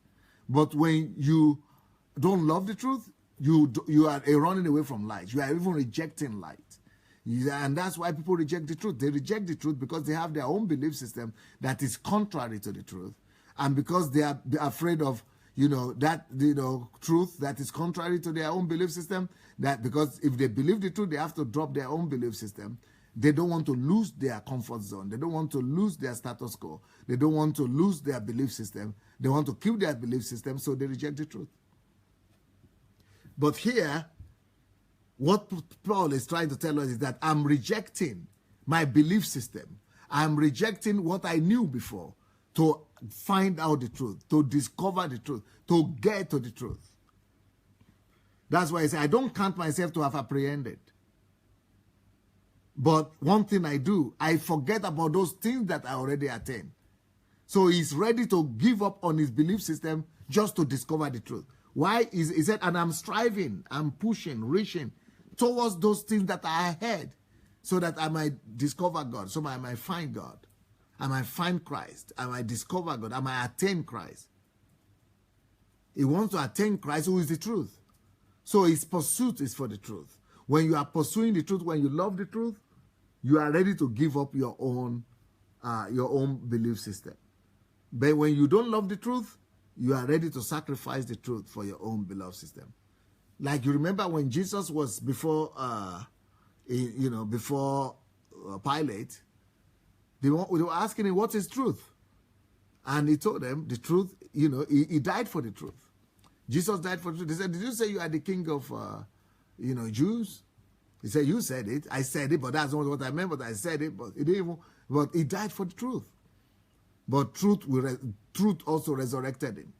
[SPEAKER 1] But when you don't love the truth, you are running away from light. You are even rejecting light. And that's why people reject the truth. They reject the truth because they have their own belief system that is contrary to the truth. And because they are afraid of, truth that is contrary to their own belief system, that because if they believe the truth, they have to drop their own belief system. They don't want to lose their comfort zone. They don't want to lose their status quo. They don't want to lose their belief system. They want to keep their belief system, so they reject the truth. But here, what Paul is trying to tell us is that I'm rejecting my belief system. I'm rejecting what I knew before to find out the truth, to discover the truth, to get to the truth. That's why I say I don't count myself to have apprehended. But one thing I do, I forget about those things that I already attained. So he's ready to give up on his belief system just to discover the truth. Why? He said, and I'm striving, I'm pushing, reaching towards those things that are ahead so that I might discover God, so I might find God. I might find Christ. I might discover God. I might attain Christ. He wants to attain Christ, who is the truth. So his pursuit is for the truth. When you are pursuing the truth, when you love the truth, you are ready to give up your own belief system. But when you don't love the truth, you are ready to sacrifice the truth for your own beloved system. Like you remember when Jesus was before, before Pilate, they were asking him, what is truth? And he told them the truth, he died for the truth. Jesus died for the truth. They said, did you say you are the king of, Jews? He said, you said it. I said it, but that's not what I meant, but I said it, but he died for the truth. But truth also resurrected him,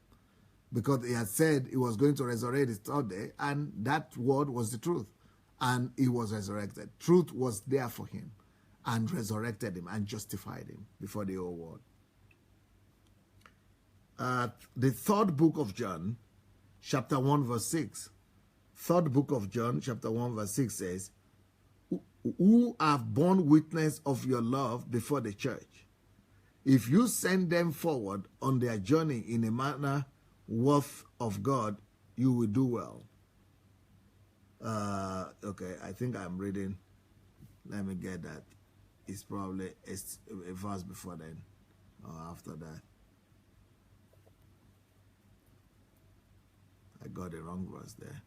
[SPEAKER 1] because he had said he was going to resurrect his third day, and that word was the truth, and he was resurrected. Truth was there for him and resurrected him and justified him before the whole world. The third book of John, chapter 1, verse 6. Third book of John, chapter 1, verse 6 says, who have borne witness of your love before the church. If you send them forward on their journey in a manner worth of God, you will do well. Okay, I think I'm reading. Let me get that. It's probably a verse before then or after that. I got the wrong verse there.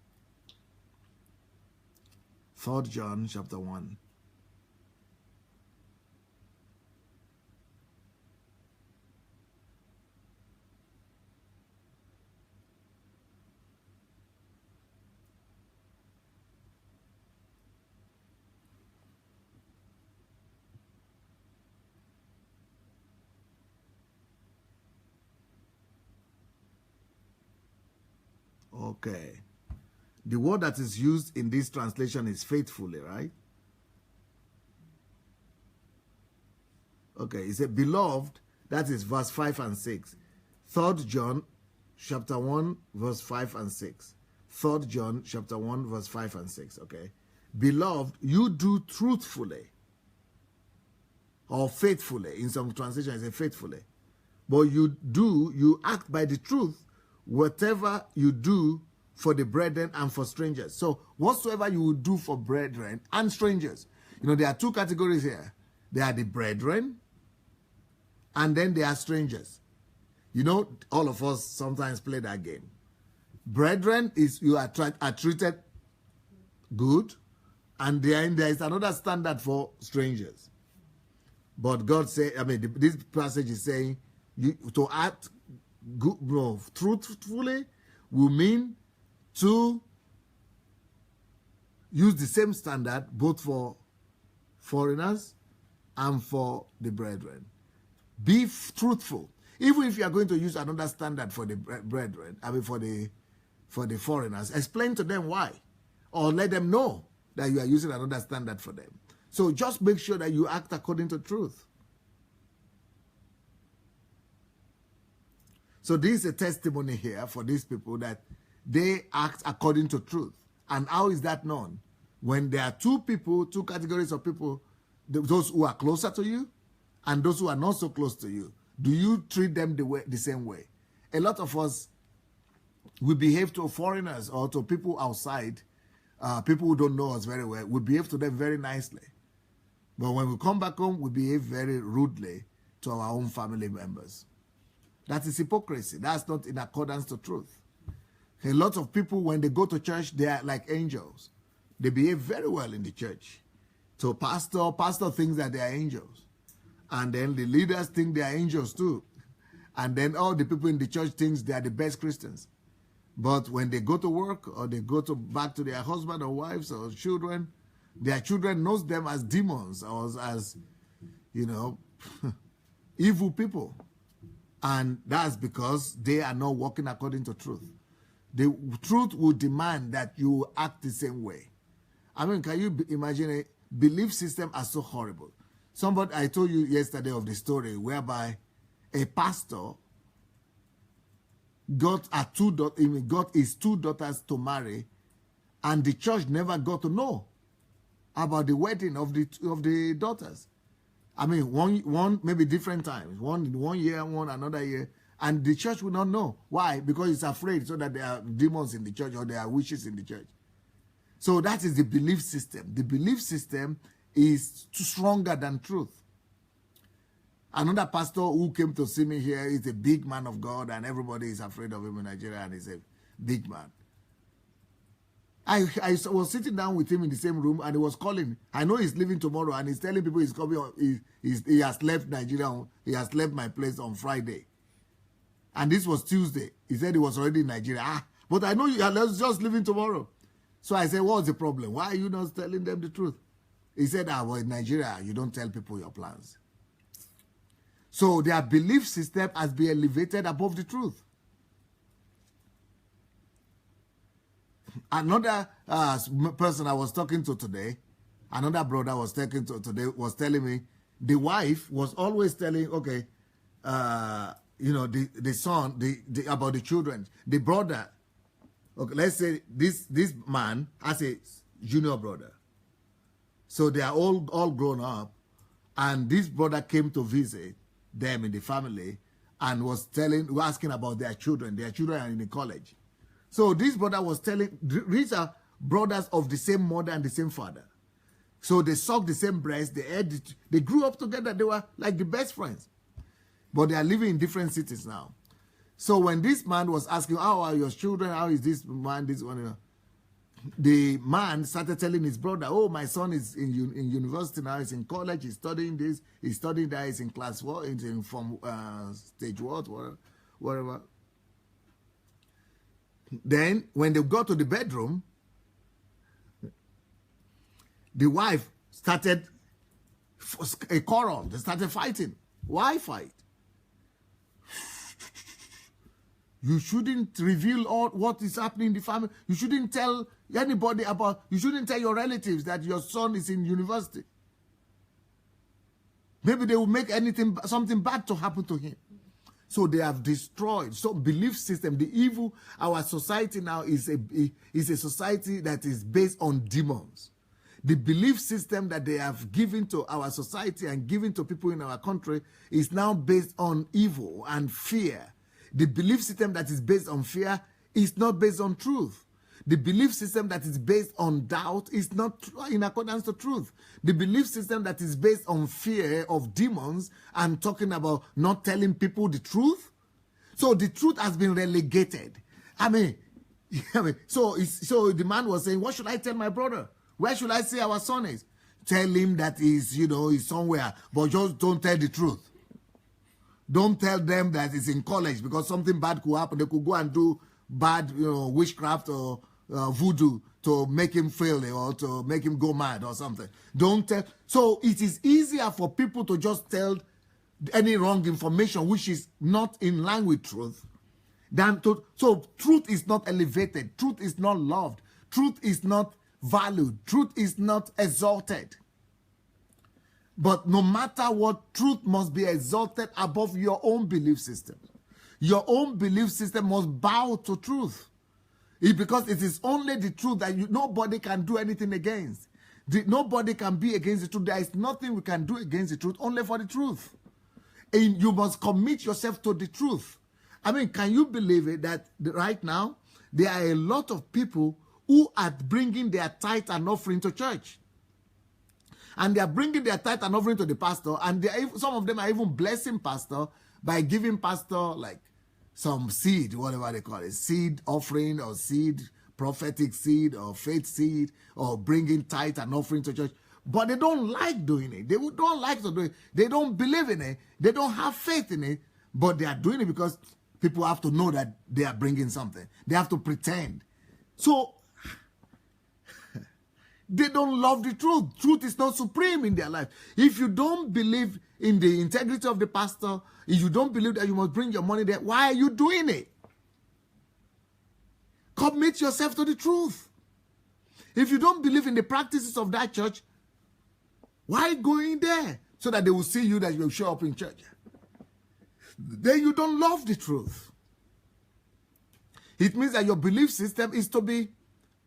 [SPEAKER 1] 3 John chapter 1. Okay. The word that is used in this translation is faithfully, right? Okay, it said, beloved, that is verse 5 and 6. 3 John chapter 1, verse 5 and 6. 3 John chapter 1, verse 5 and 6, okay? Beloved, you do truthfully or faithfully. In some translations, it say faithfully. But you act by the truth, whatever you do for the brethren and for strangers. So whatsoever you will do for brethren and strangers. There are two categories here. There are the brethren, and then there are strangers. All of us sometimes play that game. Brethren is you are treated good, and there is another standard for strangers. But God said, this passage is saying to act good, truthfully will mean to use the same standard both for foreigners and for the brethren. Be truthful. Even if you are going to use another standard for the brethren, for the foreigners, explain to them why. Or let them know that you are using another standard for them. So just make sure that you act according to truth. So this is a testimony here for these people that they act according to truth. And how is that known? When there are two categories of people, those who are closer to you and those who are not so close to you, do you treat them the same way? A lot of us, we behave to foreigners or to people outside, people who don't know us very well, we behave to them very nicely. But when we come back home, we behave very rudely to our own family members. That is hypocrisy. That's not in accordance to truth. A lot of people, when they go to church, they are like angels. They behave very well in the church. So pastor thinks that they are angels. And then the leaders think they are angels too. And then all the people in the church think they are the best Christians. But when they go to work or they go back to their husband or wives or children, their children knows them as demons or as evil people. And that's because they are not walking according to truth. The truth will demand that you act the same way. Can you imagine a belief system are so horrible? I told you yesterday of the story whereby a pastor got his two daughters to marry, and the church never got to know about the wedding of the daughters. One maybe different times, one year, one another year, and the church will not know. Why? Because it's afraid so that there are demons in the church or there are witches in the church. So that is the belief system. The belief system is stronger than truth. Another pastor who came to see me here is a big man of God, and everybody is afraid of him in Nigeria, and he's a big man. I was sitting down with him in the same room, and he was calling. I know he's leaving tomorrow, and he's telling people he's coming. He has left Nigeria. He has left my place on Friday. And this was Tuesday. He said he was already in Nigeria. But I know you are just leaving tomorrow. So I said, what's the problem? Why are you not telling them the truth? He said, well, in Nigeria, you don't tell people your plans. So their belief system has been elevated above the truth. Another person I was talking to today, another brother was talking to today, was telling me the wife was always telling, okay, the son, about the children, the brother. Okay, let's say this man has a junior brother. So they are all grown up, and this brother came to visit them in the family and was asking about their children. Their children are in the college. So this brother was telling, these are brothers of the same mother and the same father. So they sucked the same breast, they grew up together, they were like the best friends. But they are living in different cities now. So when this man was asking, how are your children, how is this man, this one, the man started telling his brother, oh, my son is in university now, he's in college, he's studying this, he's studying that, he's in class what, from stage what, whatever. Then, when they got to the bedroom, the wife started a quarrel. They started fighting. Why fight? You shouldn't reveal all what is happening in the family. You shouldn't tell anybody you shouldn't tell your relatives that your son is in university. Maybe they will make something bad to happen to him. So they have destroyed. So belief system, the evil, our society now is a society that is based on demons. The belief system that they have given to our society and given to people in our country is now based on evil and fear. The belief system that is based on fear is not based on truth. The belief system that is based on doubt is not in accordance to truth. The belief system that is based on fear of demons and talking about not telling people the truth. So the truth has been relegated. So the man was saying, what should I tell my brother? Where should I say our son is? Tell him that he's somewhere, but just don't tell the truth. Don't tell them that he's in college because something bad could happen. They could go and do bad, witchcraft or voodoo to make him fail or to make him go mad or something. Don't tell. So it is easier for people to just tell any wrong information which is not in line with truth than to. So truth is not elevated. Truth is not loved. Truth is not valued. Truth is not exalted. But no matter what, truth must be exalted above your own belief system. Your own belief system must bow to truth. Because it is only the truth that nobody can do anything against. Nobody can be against the truth. There is nothing we can do against the truth, only for the truth. And you must commit yourself to the truth. Can you believe it that right now, there are a lot of people who are bringing their tithe and offering to church. And they are bringing their tithe and offering to the pastor, and some of them are even blessing pastor by giving pastor like some seed, whatever they call it, seed offering or seed, prophetic seed or faith seed, or bringing tithe and offering to church. But they don't like doing it. They don't like to do it. They don't believe in it. They don't have faith in it, but they are doing it because people have to know that they are bringing something. They have to pretend. So they don't love the truth. Truth is not supreme in their life. If you don't believe in the integrity of the pastor, if you don't believe that you must bring your money there, why are you doing it? Commit yourself to the truth. If you don't believe in the practices of that church, why going there? So that they will see you, that you will show up in church. Then you don't love the truth. It means that your belief system is to be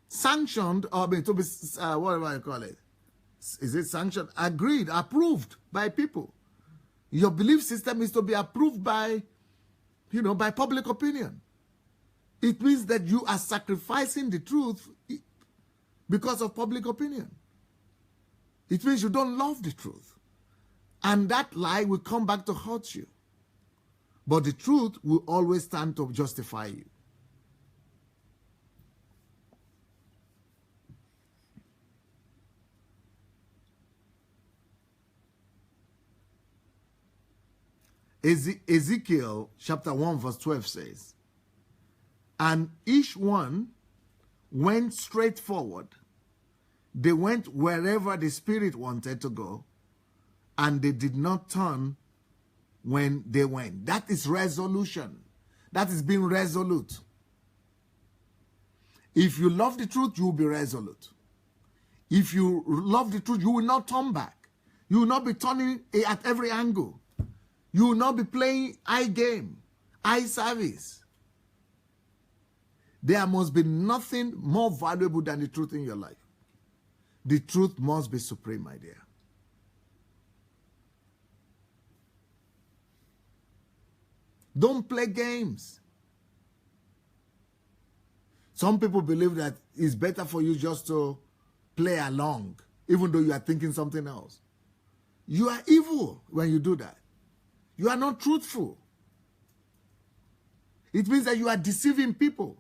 [SPEAKER 1] sanctioned, or to be, whatever I call it. Is it sanctioned? Agreed, approved by people. Your belief system is to be approved by, by public opinion. It means that you are sacrificing the truth because of public opinion. It means you don't love the truth. And that lie will come back to hurt you. But the truth will always stand to justify you. Ezekiel chapter 1 verse 12 says, and each one went straight forward. They went wherever the Spirit wanted to go, and they did not turn when they went. That is resolution. That is being resolute. If you love the truth, you will be resolute. If you love the truth, you will not turn back. You will not be turning at every angle. You will not be playing eye game, eye service. There must be nothing more valuable than the truth in your life. The truth must be supreme, my dear. Don't play games. Some people believe that it's better for you just to play along, even though you are thinking something else. You are evil when you do that. You are not truthful. It means that you are deceiving people.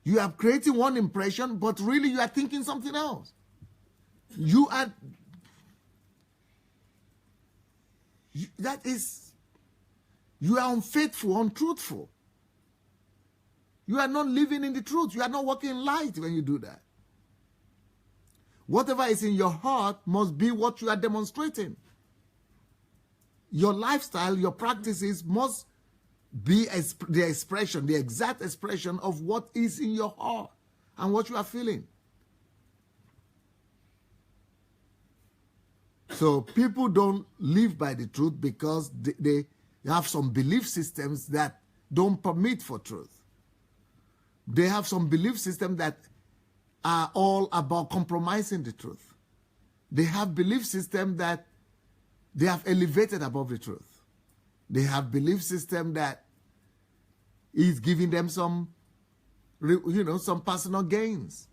[SPEAKER 1] You are creating one impression, but really you are thinking something else. You are unfaithful, untruthful. You are not living in the truth. You are not walking in light when you do that. Whatever is in your heart must be what you are demonstrating. Your lifestyle, your practices must be the expression, the exact expression of what is in your heart and what you are feeling. So people don't live by the truth because they have some belief systems that don't permit for truth. They have some belief systems that are all about compromising the truth. They have belief systems that they have elevated above the truth. They have belief system that is giving them some, some personal gains.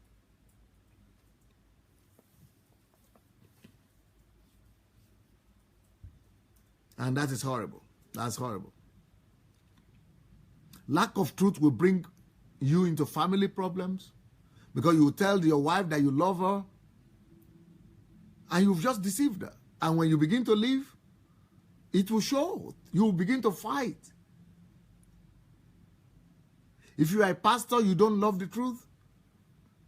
[SPEAKER 1] And that is horrible. That's horrible. Lack of truth will bring you into family problems because you tell your wife that you love her and you've just deceived her. And when you begin to live, it will show. You will begin to fight. If you are a pastor, you don't love the truth,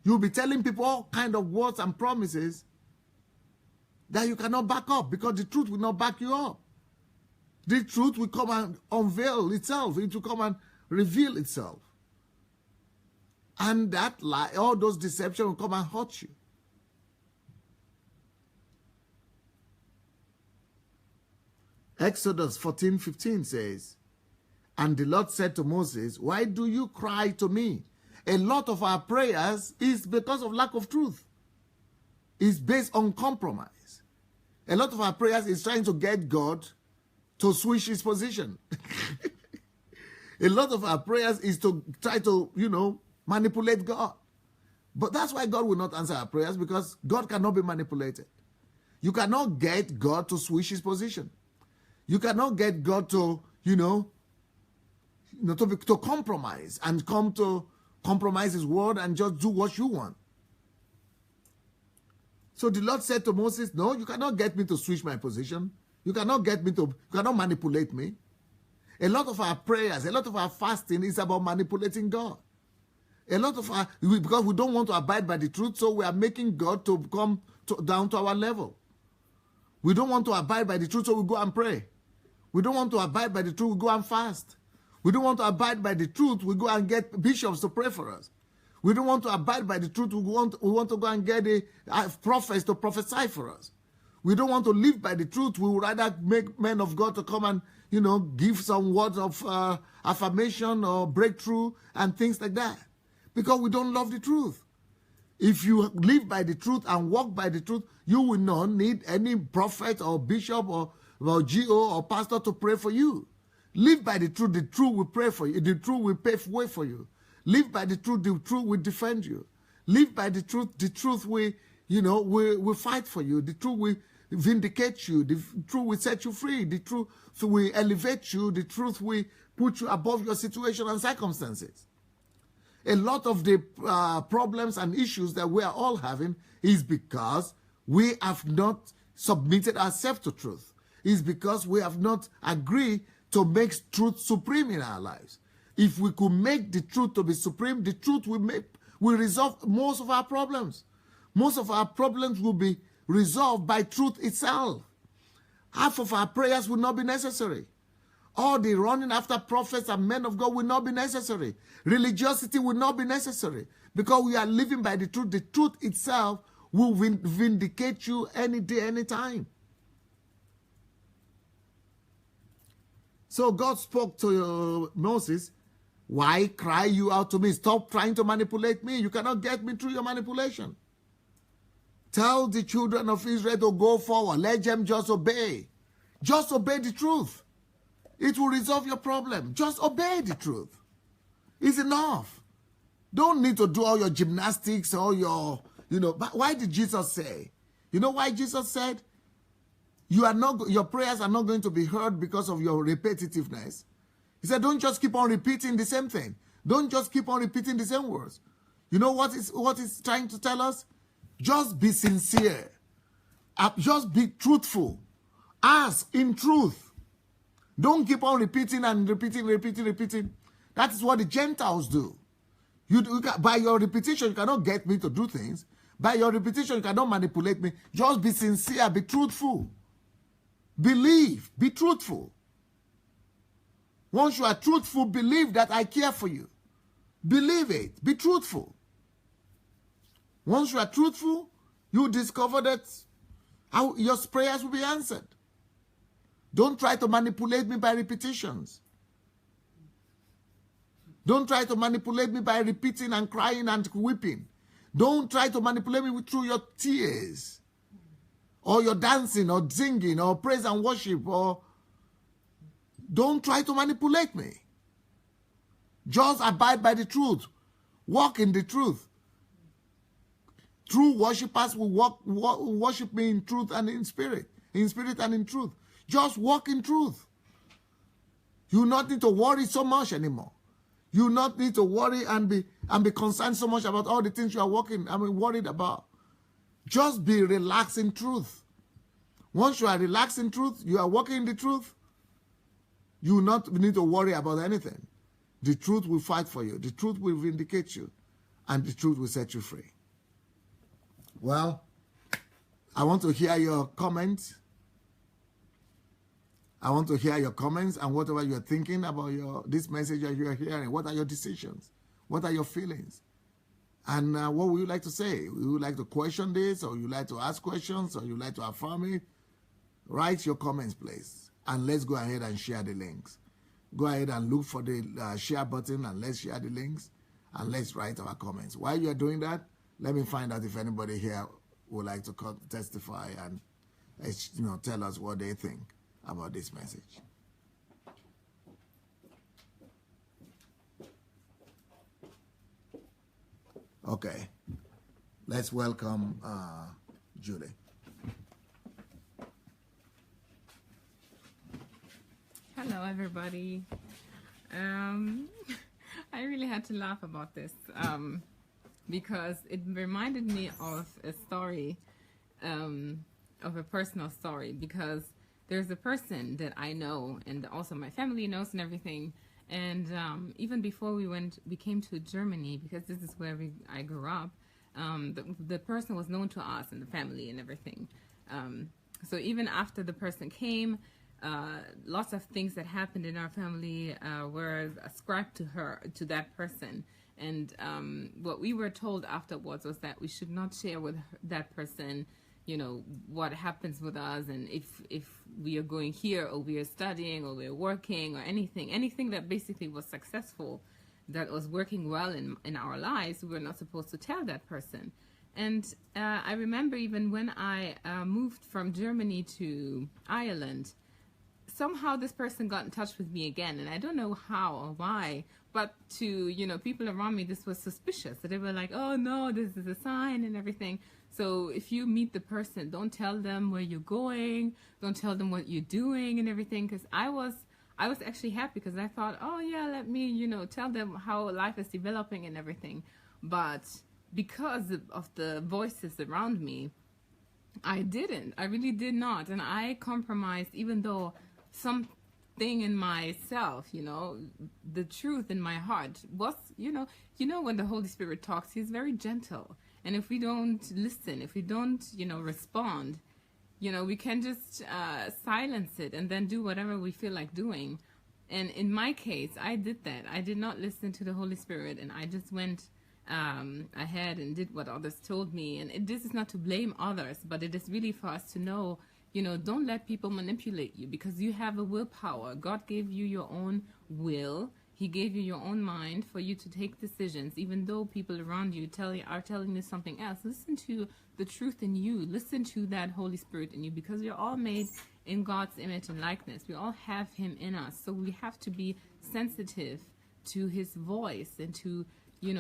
[SPEAKER 1] you'll be telling people all kinds of words and promises that you cannot back up because the truth will not back you up. The truth will come and unveil itself. It will come and reveal itself. And that lie, all those deceptions will come and hurt you. Exodus 14:15 says, and the Lord said to Moses, why do you cry to me? A lot of our prayers is because of lack of truth. It's based on compromise. A lot of our prayers is trying to get God to switch his position. A lot of our prayers is to try to, manipulate God. But that's why God will not answer our prayers, because God cannot be manipulated. You cannot get God to switch his position. You cannot get God to, to compromise and come to compromise his word and just do what you want. So the Lord said to Moses, no, you cannot get me to switch my position. You cannot manipulate me. A lot of our prayers, a lot of our fasting is about manipulating God. Because we don't want to abide by the truth, so we are making God to come down to our level. We don't want to abide by the truth, so we go and pray. We don't want to abide by the truth, we go and fast. We don't want to abide by the truth, we go and get bishops to pray for us. We don't want to abide by the truth, we want to go and get prophets to prophesy for us. We don't want to live by the truth, we would rather make men of God to come and, give some words of affirmation or breakthrough and things like that. Because we don't love the truth. If you live by the truth and walk by the truth, you will not need any prophet or bishop or GO or pastor to pray for you. Live by the truth will pray for you. The truth will pave way for you. Live by the truth will defend you. Live by the truth will fight for you. The truth vindicate you. The truth will set you free. The truth will elevate you. The truth will put you above your situation and circumstances. A lot of the problems and issues that we are all having is because we have not submitted ourselves to truth. It's because we have not agreed to make truth supreme in our lives. If we could make the truth to be supreme, the truth will resolve most of our problems. Most of our problems will be resolved by truth itself. Half of our prayers will not be necessary. All the running after prophets and men of God will not be necessary. Religiosity will not be necessary because we are living by the truth. The truth itself will vindicate you any day, any time. So God spoke to Moses, why cry you out to me? Stop trying to manipulate me. You cannot get me through your manipulation. Tell the children of Israel to go forward. Let them just obey. Just obey the truth. It will resolve your problem. Just obey the truth. It's enough. Don't need to do all your gymnastics or your, but why did Jesus say? You know why Jesus said? Your prayers are not going to be heard because of your repetitiveness. He said, don't just keep on repeating the same thing. Don't just keep on repeating the same words. You know what is trying to tell us? Just be sincere. Just be truthful. Ask in truth. Don't keep on repeating and repeating. That is what the Gentiles do. By your repetition, you cannot get me to do things. By your repetition, you cannot manipulate me. Just be sincere, be truthful. Believe, be truthful. Once you are truthful, believe that I care for you. Believe it, be truthful. Once you are truthful, you discover that your prayers will be answered. Don't try to manipulate me by repetitions. Don't try to manipulate me by repeating and crying and weeping. Don't try to manipulate me through your tears, or your dancing, or singing, or praise and worship, or don't try to manipulate me. Just abide by the truth. Walk in the truth. True worshippers will worship me in truth and in spirit and in truth. Just walk in truth. You not need to worry so much anymore. You not need to worry and be concerned so much about all the things you are worried about. Just be relaxed in truth. Once you are relaxed in truth, you are walking in the truth, you not need to worry about anything. The truth will fight for you. The truth will vindicate you. And the truth will set you free. Well, I want to hear your comments. I want to hear your comments and whatever you're thinking about this message that you are hearing. What are your decisions? What are your feelings? And what would you like to say? Would you like to question this, or you like to ask questions, or you like to affirm it? Write your comments, please. And let's go ahead and share the links. Go ahead and look for the share button, and let's share the links, and let's write our comments. While you are doing that, let me find out if anybody here would like to testify and tell us what they think about this message. Okay, let's welcome Julie.
[SPEAKER 2] Hello, everybody. I really had to laugh about this because it reminded me of a story, of a personal story, because there's a person that I know and also my family knows and everything. And even before we came to Germany, because this is where I grew up, the person was known to us and the family and everything. So even after the person came, lots of things that happened in our family were ascribed to that person. And what we were told afterwards was that we should not share with that person, what happens with us, and if we are going here, or we are studying, or we are working, or anything that basically was successful, that was working well in our lives, we were not supposed to tell that person. And I remember even when I moved from Germany to Ireland, somehow this person got in touch with me again, and I don't know how or why, but to, people around me, this was suspicious. So they were like, oh no, this is a sign and everything. So if you meet the person, don't tell them where you're going, don't tell them what you're doing and everything, because I was actually happy, because I thought, oh yeah, let me, tell them how life is developing and everything. But because of the voices around me, I really did not. And I compromised, even though something in myself, the truth in my heart was, when the Holy Spirit talks, he's very gentle. And if we don't listen, if we don't, respond, we can just silence it and then do whatever we feel like doing. And in my case, I did that. I did not listen to the Holy Spirit, and I just went ahead and did what others told me. And this is not to blame others, but it is really for us to know, don't let people manipulate you, because you have a willpower. God gave you your own will. He gave you your own mind for you to take decisions, even though people around you are telling you something else. Listen to the truth in you. Listen to that Holy Spirit in you, because we're all made in God's image and likeness. We all have him in us. So we have to be sensitive to his voice and to,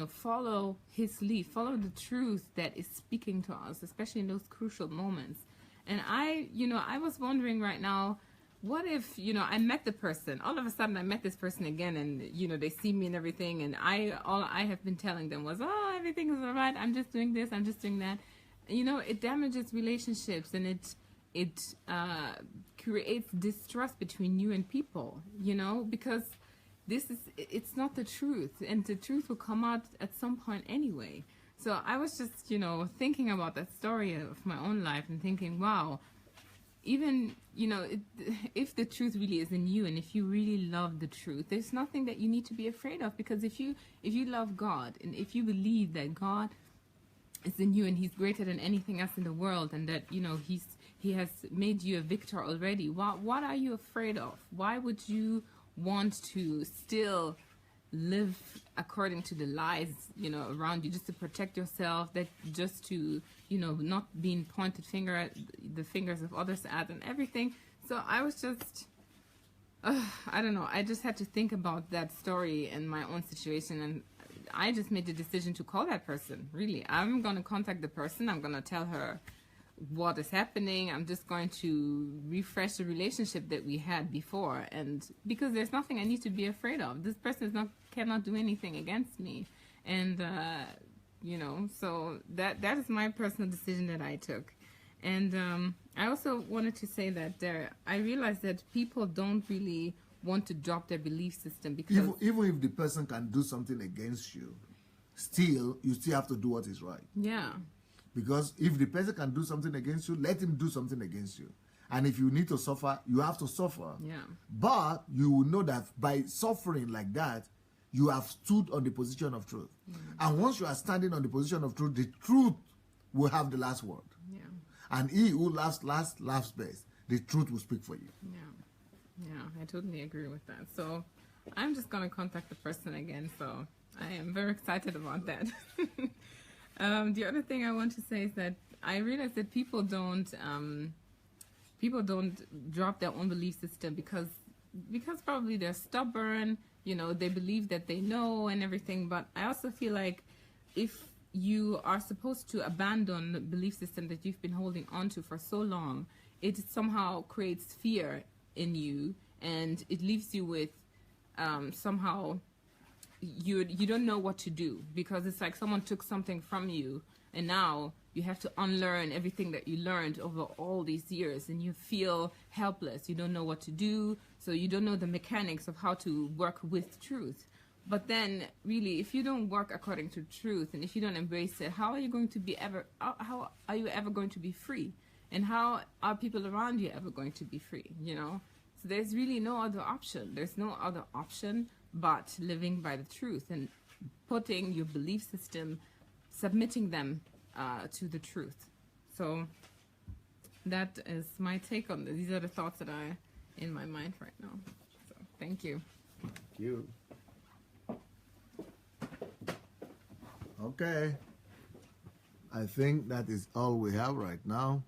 [SPEAKER 2] follow his lead, follow the truth that is speaking to us, especially in those crucial moments. And I was wondering right now, what if, I met the person, all of a sudden I met this person again, and, they see me and everything, and all I have been telling them was, oh, everything is all right, I'm just doing this, I'm just doing that. It damages relationships, and it creates distrust between you and people, because it's not the truth, and the truth will come out at some point anyway. So I was just, thinking about that story of my own life and thinking, wow, even, if the truth really is in you, and if you really love the truth, there's nothing that you need to be afraid of, because if you love God, and if you believe that God is in you and he's greater than anything else in the world, and that, he has made you a victor already, what are you afraid of? Why would you want to still live according to the lies, around you, just to protect yourself, that just to, not being pointed the fingers of others at and everything. So I was just, I don't know, I just had to think about that story and my own situation, and I just made the decision to call that person. Really, I'm going to contact the person. I'm going to tell her what is happening. I'm just going to refresh the relationship that we had before, and because there's nothing I need to be afraid of. This person cannot do anything against me, and so that is my personal decision that I took. And I also wanted to say that I realized that people don't really want to drop their belief system, because
[SPEAKER 1] even if the person can do something against you, you still have to do what is right.
[SPEAKER 2] Yeah.
[SPEAKER 1] Because if the person can do something against you, let him do something against you. And if you need to suffer, you have to suffer.
[SPEAKER 2] Yeah.
[SPEAKER 1] But you will know that by suffering like that, you have stood on the position of truth. And once you are standing on the position of truth, the truth will have the last word.
[SPEAKER 2] Yeah.
[SPEAKER 1] And he who laughs last, laughs best. The truth will speak for you.
[SPEAKER 2] Yeah, I totally agree with that. So I'm just going to contact the person again. So I am very excited about that. The other thing I want to say is that I realize that people don't drop their own belief system because probably they're stubborn, they believe that they know and everything. But I also feel like if you are supposed to abandon the belief system that you've been holding on to for so long, it somehow creates fear in you, and it leaves you with somehow you don't know what to do, because it's like someone took something from you, and now you have to unlearn everything that you learned over all these years, and you feel helpless. You don't know what to do, so you don't know the mechanics of how to work with truth. But then, really, if you don't work according to truth, and if you don't embrace it, how are you going to be how are you ever going to be free? And how are people around you ever going to be free, So there's really no other option. There's no other option but living by the truth and putting your belief system, submitting them to the truth. So that is my take on this. These are the thoughts that are in my mind right now. So thank you.
[SPEAKER 1] Thank you. Okay. I think that is all we have right now.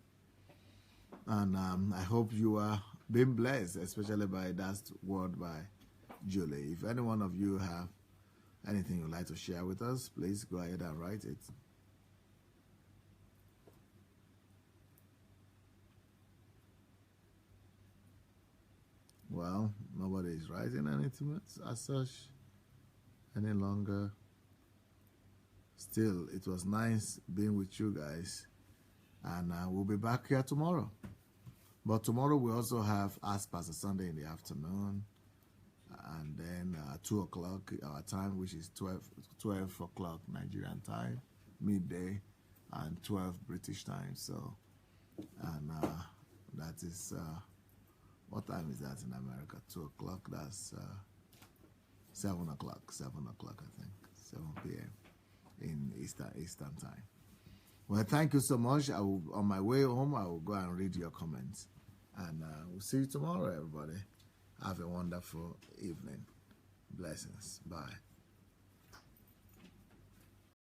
[SPEAKER 1] And I hope you are been blessed, especially by that word by Julie. If any one of you have anything you'd like to share with us, please go ahead and write it. Well, nobody is writing anything as such any longer. Still, it was nice being with you guys, and we'll be back here tomorrow. But tomorrow we also have Ask Pastor Sunday in the afternoon, and then 2 o'clock our time, which is 12 o'clock Nigerian time, midday, and 12 British time. So, and that is, what time is that in America? 2 o'clock, that's 7 o'clock, I think, 7 p.m. in Eastern time. Well, thank you so much. On my way home, I will go and read your comments. And we'll see you tomorrow, everybody. Have a wonderful evening. Blessings. Bye.